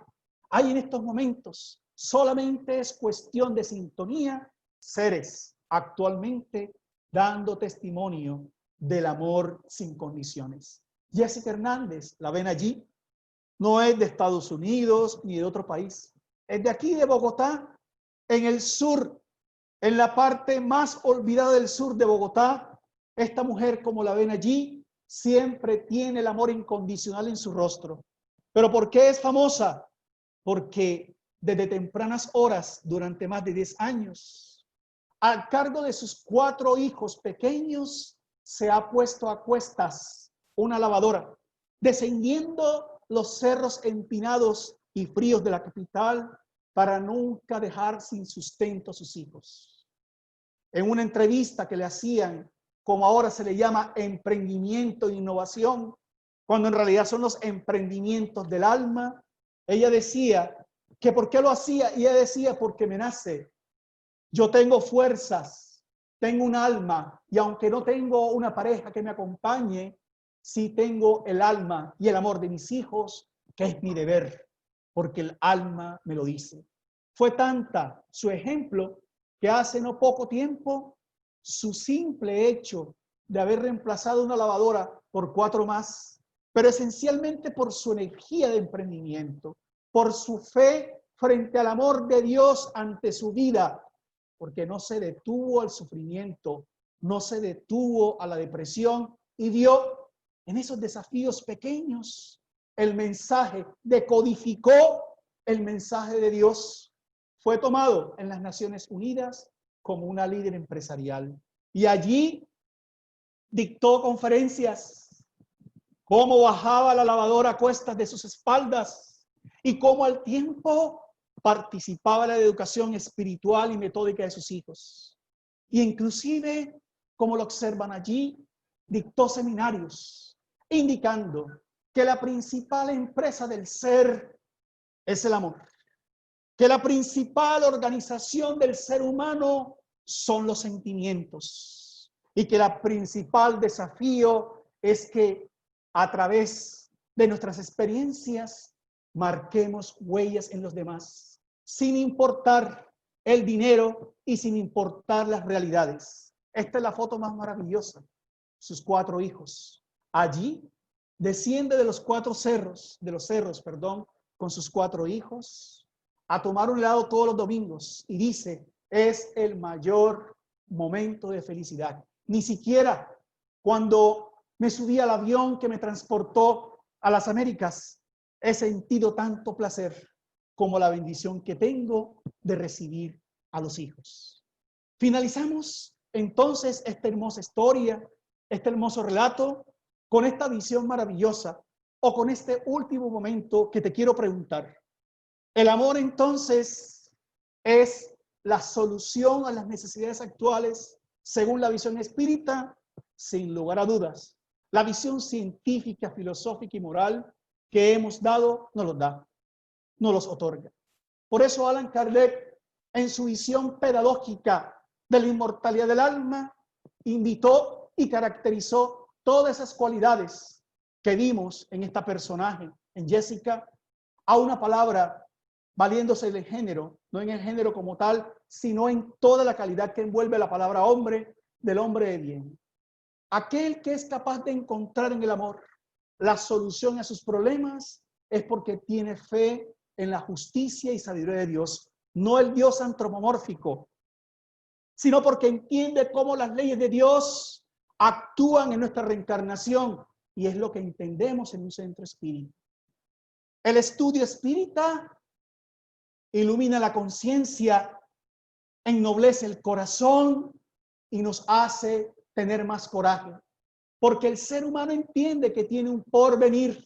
en estos momentos, solamente es cuestión de sintonía, seres actualmente dando testimonio del amor sin condiciones. Jessica Hernández, la ven allí, no es de Estados Unidos ni de otro país, es de aquí de Bogotá, en el sur, en la parte más olvidada del sur de Bogotá. Esta mujer, como la ven allí, siempre tiene el amor incondicional en su rostro. ¿Pero por qué es famosa? Porque desde tempranas horas, durante más de 10 años, al cargo de sus 4 hijos pequeños, se ha puesto a cuestas una lavadora, descendiendo los cerros empinados y fríos de la capital para nunca dejar sin sustento a sus hijos. En una entrevista que le hacían, como ahora se le llama emprendimiento e innovación, cuando en realidad son los emprendimientos del alma, ella decía que por qué lo hacía, y ella decía porque me nace. Yo tengo fuerzas, tengo un alma, y aunque no tengo una pareja que me acompañe, sí tengo el alma y el amor de mis hijos, que es mi deber, porque el alma me lo dice. Fue tanta su ejemplo que hace no poco tiempo, su simple hecho de haber reemplazado una lavadora por 4 más, pero esencialmente por su energía de emprendimiento, por su fe frente al amor de Dios ante su vida, porque no se detuvo al sufrimiento, no se detuvo a la depresión y vio en esos desafíos pequeños el mensaje, decodificó el mensaje de Dios. Fue tomado en las Naciones Unidas como una líder empresarial y allí dictó conferencias, cómo bajaba la lavadora a cuestas de sus espaldas y cómo al tiempo participaba en la educación espiritual y metódica de sus hijos. Y inclusive, como lo observan allí, dictó seminarios indicando que la principal empresa del ser es el amor, que la principal organización del ser humano son los sentimientos y que el principal desafío es que a través de nuestras experiencias marquemos huellas en los demás, sin importar el dinero y sin importar las realidades. Esta es la foto más maravillosa. Sus 4 hijos. Allí desciende de los 4 cerros, con sus 4 hijos, a tomar un helado todos los domingos y dice, es el mayor momento de felicidad. Ni siquiera cuando me subí al avión que me transportó a las Américas, he sentido tanto placer como la bendición que tengo de recibir a los hijos. Finalizamos entonces esta hermosa historia, este hermoso relato, con esta visión maravillosa, o con este último momento que te quiero preguntar. El amor entonces es la solución a las necesidades actuales según la visión espírita, sin lugar a dudas. La visión científica, filosófica y moral que hemos dado nos los da, nos los otorga. Por eso Allan Kardec, en su visión pedagógica de la inmortalidad del alma, invitó y caracterizó todas esas cualidades que vimos en esta personaje, en Jessica, a una palabra, valiéndose del género, no en el género como tal, sino en toda la calidad que envuelve la palabra hombre, del hombre de bien. Aquel que es capaz de encontrar en el amor la solución a sus problemas es porque tiene fe en la justicia y sabiduría de Dios, no el Dios antropomórfico, sino porque entiende cómo las leyes de Dios actúan en nuestra reencarnación, y es lo que entendemos en un centro espírita. El estudio espírita ilumina la conciencia, ennoblece el corazón y nos hace tener más coraje, porque el ser humano entiende que tiene un porvenir,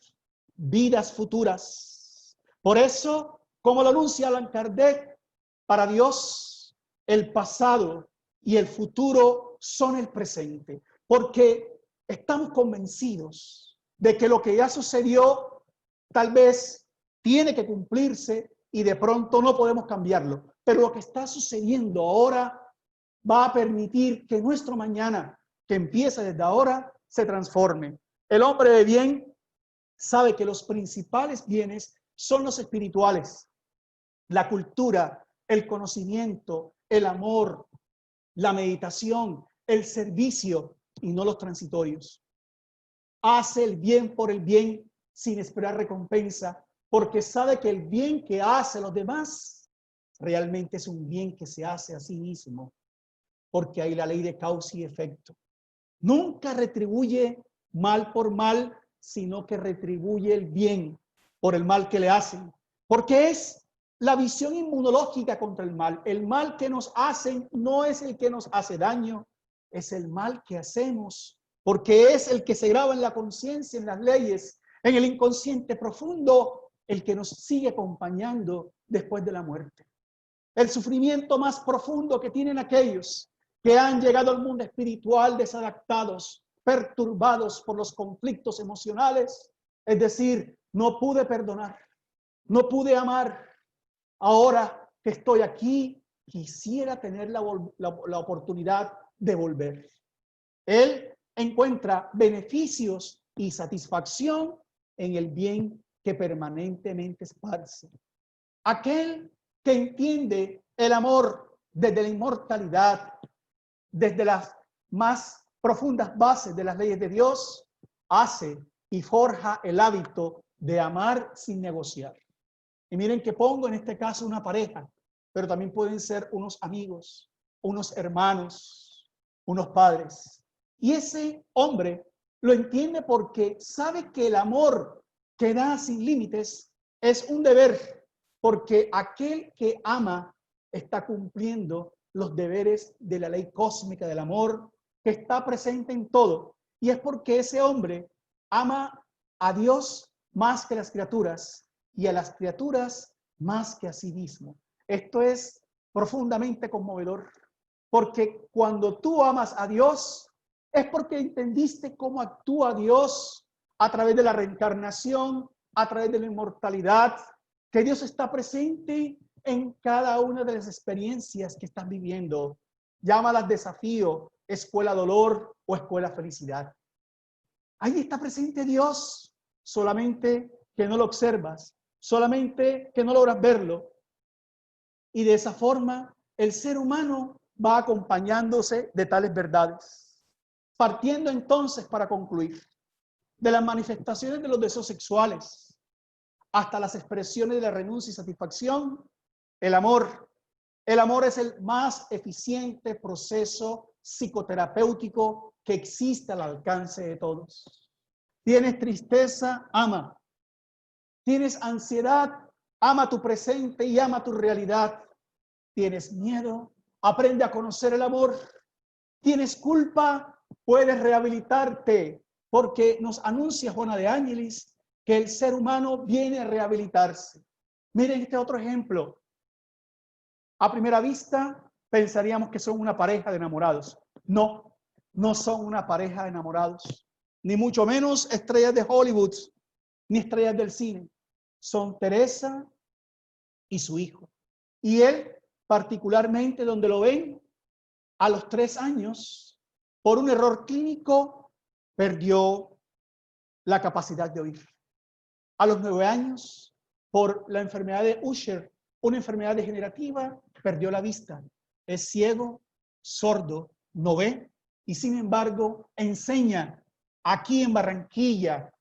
vidas futuras. Por eso, como lo anuncia Allan Kardec, para Dios el pasado y el futuro son el presente, porque estamos convencidos de que lo que ya sucedió tal vez tiene que cumplirse y de pronto no podemos cambiarlo, pero lo que está sucediendo ahora va a permitir que nuestro mañana, que empieza desde ahora, se transforme. El hombre de bien sabe que los principales bienes son los espirituales, la cultura, el conocimiento, el amor, la meditación, el servicio, y no los transitorios. Hace el bien por el bien sin esperar recompensa, porque sabe que el bien que hace a los demás realmente es un bien que se hace a sí mismo, porque hay la ley de causa y efecto. Nunca retribuye mal por mal, sino que retribuye el bien por el mal que le hacen, porque es la visión inmunológica contra el mal. El mal que nos hacen no es el que nos hace daño, es el mal que hacemos, porque es el que se graba en la conciencia, en las leyes, en el inconsciente profundo, el que nos sigue acompañando después de la muerte. El sufrimiento más profundo que tienen aquellos que han llegado al mundo espiritual desadaptados, perturbados por los conflictos emocionales, es decir, no pude perdonar, no pude amar, ahora que estoy aquí, quisiera tener la oportunidad de volver. Él encuentra beneficios y satisfacción en el bien que permanentemente esparce. Aquel que entiende el amor desde la inmortalidad, desde las más profundas bases de las leyes de Dios, hace y forja el hábito de amar sin negociar. Y miren que pongo en este caso una pareja, pero también pueden ser unos amigos, unos hermanos, unos padres. Y ese hombre lo entiende porque sabe que el amor que da sin límites es un deber, porque aquel que ama está cumpliendo los deberes de la ley cósmica del amor que está presente en todo. Y es porque ese hombre ama a Dios más que las criaturas y a las criaturas más que a sí mismo. Esto es profundamente conmovedor, porque cuando tú amas a Dios es porque entendiste cómo actúa Dios a través de la reencarnación, a través de la inmortalidad, que Dios está presente en cada una de las experiencias que están viviendo. Llámalas desafío, escuela dolor o escuela felicidad. Ahí está presente Dios, solamente que no lo observas, solamente que no logras verlo. Y de esa forma, el ser humano va acompañándose de tales verdades. Partiendo entonces, para concluir, de las manifestaciones de los deseos sexuales hasta las expresiones de la renuncia y satisfacción, el amor es el más eficiente proceso psicoterapéutico que existe al alcance de todos. Tienes tristeza, ama. Tienes ansiedad, ama tu presente y ama tu realidad. Tienes miedo, aprende a conocer el amor. Tienes culpa, puedes rehabilitarte, porque nos anuncia Juana de Ángelis que el ser humano viene a rehabilitarse. Miren este otro ejemplo. A primera vista pensaríamos que son una pareja de enamorados. No, no son una pareja de enamorados, ni mucho menos estrellas de Hollywood, ni estrellas del cine. Son Teresa y su hijo. Y él, particularmente donde lo ven, a los 3 años, por un error clínico, perdió la capacidad de oír. A los 9 años, por la enfermedad de Usher, una enfermedad degenerativa, perdió la vista. Es ciego, sordo, no ve, y sin embargo enseña aquí en Barranquilla,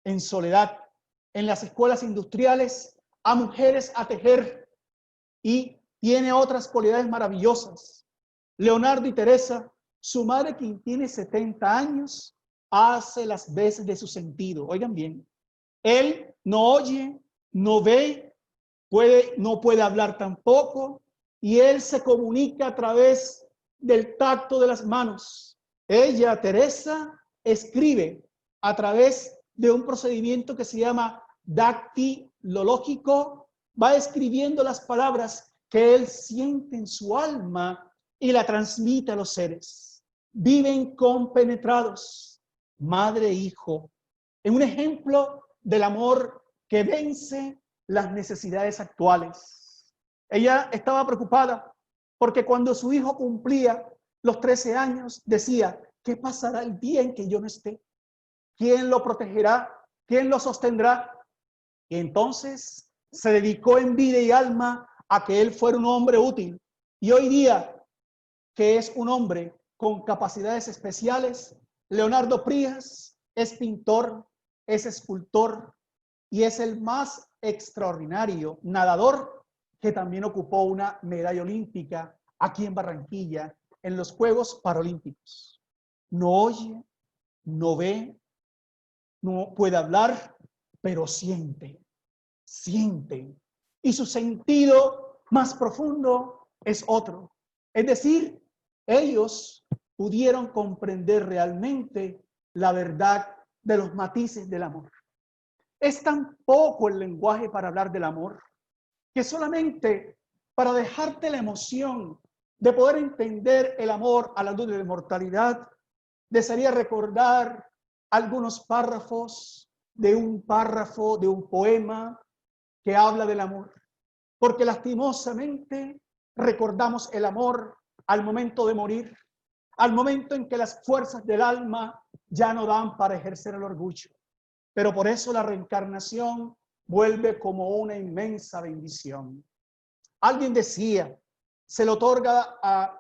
en Soledad, en las escuelas industriales, a mujeres a tejer, y tiene otras cualidades maravillosas. Leonardo y Teresa, su madre, quien tiene 70 años, hace las veces de su sentido. Oigan bien, él no oye, no ve, no puede hablar tampoco, y él se comunica a través del tacto de las manos. Ella, Teresa, escribe a través de un procedimiento que se llama dactilológico, va escribiendo las palabras que él siente en su alma y la transmite a los seres. Viven compenetrados, madre e hijo, en un ejemplo del amor que vence las necesidades actuales. Ella estaba preocupada porque cuando su hijo cumplía los 13 años, decía, ¿qué pasará el día en que yo no esté? ¿Quién lo protegerá? ¿Quién lo sostendrá? Y entonces se dedicó en vida y alma a que él fuera un hombre útil. Y hoy día, que es un hombre con capacidades especiales, Leonardo Prías es pintor, es escultor y es el más extraordinario nadador que también ocupó una medalla olímpica aquí en Barranquilla en los Juegos Paralímpicos. No oye, no ve, no puede hablar, pero siente. Y su sentido más profundo es otro. Es decir, ellos pudieron comprender realmente la verdad de los matices del amor. Es tan poco el lenguaje para hablar del amor que solamente para dejarte la emoción de poder entender el amor a la luz de la inmortalidad, desearía recordar algunos párrafos de un poema que habla del amor, porque lastimosamente recordamos el amor al momento de morir, al momento en que las fuerzas del alma ya no dan para ejercer el orgullo. Pero por eso la reencarnación vuelve como una inmensa bendición. Alguien decía, se le otorga a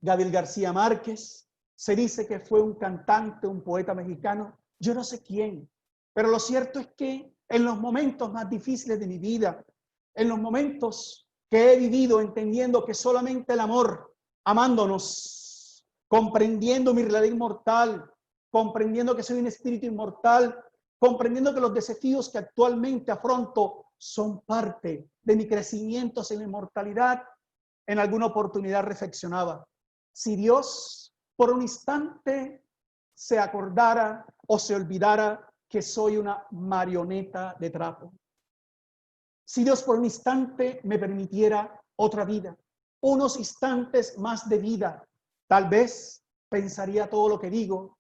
Gabriel García Márquez, se dice que fue un cantante, un poeta mexicano, yo no sé quién, pero lo cierto es que en los momentos más difíciles de mi vida, en los momentos que he vivido entendiendo que solamente el amor, amándonos, comprendiendo mi realidad inmortal, comprendiendo que soy un espíritu inmortal, comprendiendo que los desafíos que actualmente afronto son parte de mi crecimiento en la inmortalidad, en alguna oportunidad reflexionaba, si Dios por un instante se acordara o se olvidara que soy una marioneta de trapo. Si Dios por un instante me permitiera otra vida, unos instantes más de vida, tal vez pensaría todo lo que digo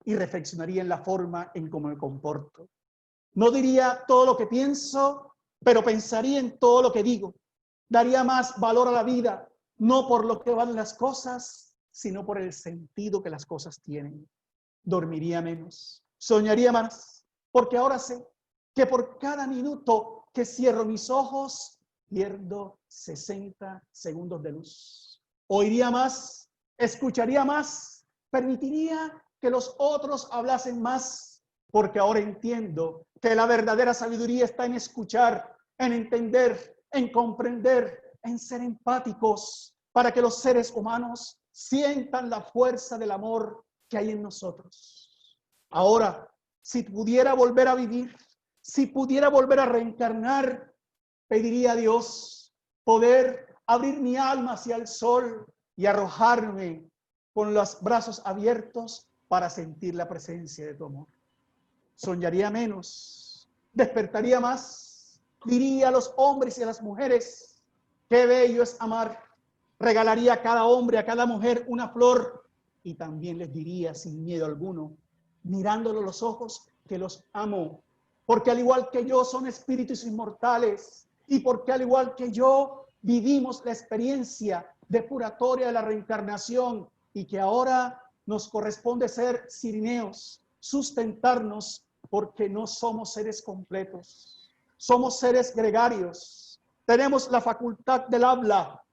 y reflexionaría en la forma en cómo me comporto. No diría todo lo que pienso, pero pensaría en todo lo que digo. Daría más valor a la vida, no por lo que valen las cosas, sino por el sentido que las cosas tienen. Dormiría menos, soñaría más, porque ahora sé que por cada minuto que cierro mis ojos, pierdo 60 segundos de luz. Oiría más, escucharía más, permitiría que los otros hablasen más, porque ahora entiendo que la verdadera sabiduría está en escuchar, en entender, en comprender, en ser empáticos, para que los seres humanos sientan la fuerza del amor que hay en nosotros. Ahora, si pudiera volver a vivir, si pudiera volver a reencarnar, pediría a Dios poder abrir mi alma hacia el sol y arrojarme con los brazos abiertos para sentir la presencia de tu amor. Soñaría menos, despertaría más, diría a los hombres y a las mujeres, qué bello es amar. Regalaría a cada hombre, a cada mujer una flor y también les diría sin miedo alguno, mirándolo los ojos, que los amo, porque al igual que yo son espíritus inmortales y porque al igual que yo vivimos la experiencia depuratoria de la reencarnación y que ahora nos corresponde ser cirineos, sustentarnos porque no somos seres completos, somos seres gregarios, tenemos la facultad del habla,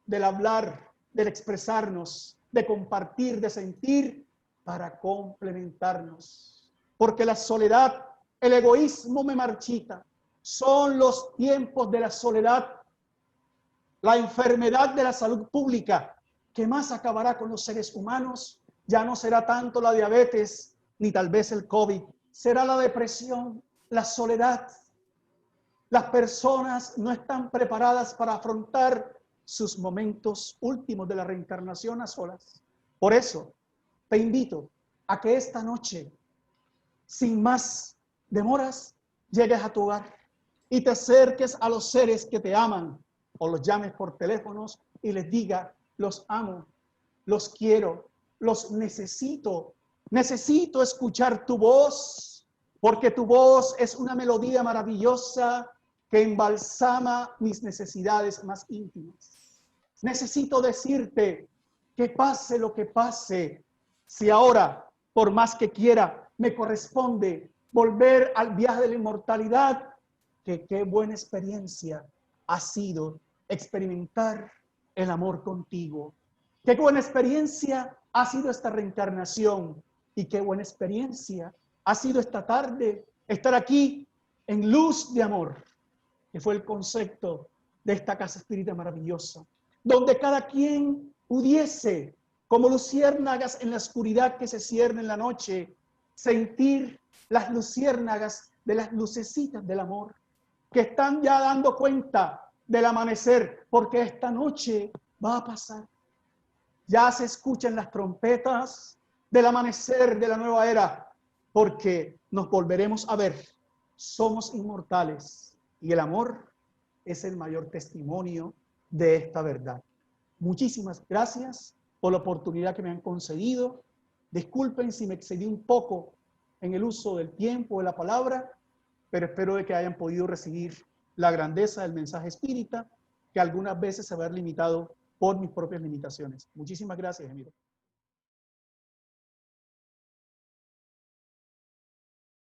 del hablar, del expresarnos, de compartir, de sentir, para complementarnos. Porque la soledad, el egoísmo me marchita. Son los tiempos de la soledad, la enfermedad de la salud pública, que más acabará con los seres humanos. Ya no será tanto la diabetes, ni tal vez el COVID. Será la depresión, la soledad. Las personas no están preparadas para afrontar sus momentos últimos de la reencarnación a solas. Por eso, te invito a que esta noche, sin más demoras, llegues a tu hogar y te acerques a los seres que te aman o los llames por teléfonos y les diga, los amo, los quiero, los necesito. Necesito escuchar tu voz, porque tu voz es una melodía maravillosa que embalsama mis necesidades más íntimas. Necesito decirte que pase lo que pase, si ahora, por más que quiera, me corresponde volver al viaje de la inmortalidad, que qué buena experiencia ha sido experimentar el amor contigo. Qué buena experiencia ha sido esta reencarnación y qué buena experiencia ha sido esta tarde estar aquí en luz de amor, que fue el concepto de esta casa espírita maravillosa, donde cada quien pudiese, como luciérnagas en la oscuridad que se cierne en la noche, sentir las luciérnagas de las lucecitas del amor, que están ya dando cuenta del amanecer, porque esta noche va a pasar. Ya se escuchan las trompetas del amanecer de la nueva era, porque nos volveremos a ver. Somos inmortales y el amor es el mayor testimonio de esta verdad. Muchísimas gracias por la oportunidad que me han concedido. Disculpen si me excedí un poco en el uso del tiempo de la palabra, pero espero de que hayan podido recibir la grandeza del mensaje espírita, que algunas veces se va a ver limitado por mis propias limitaciones. Muchísimas gracias, Emiro.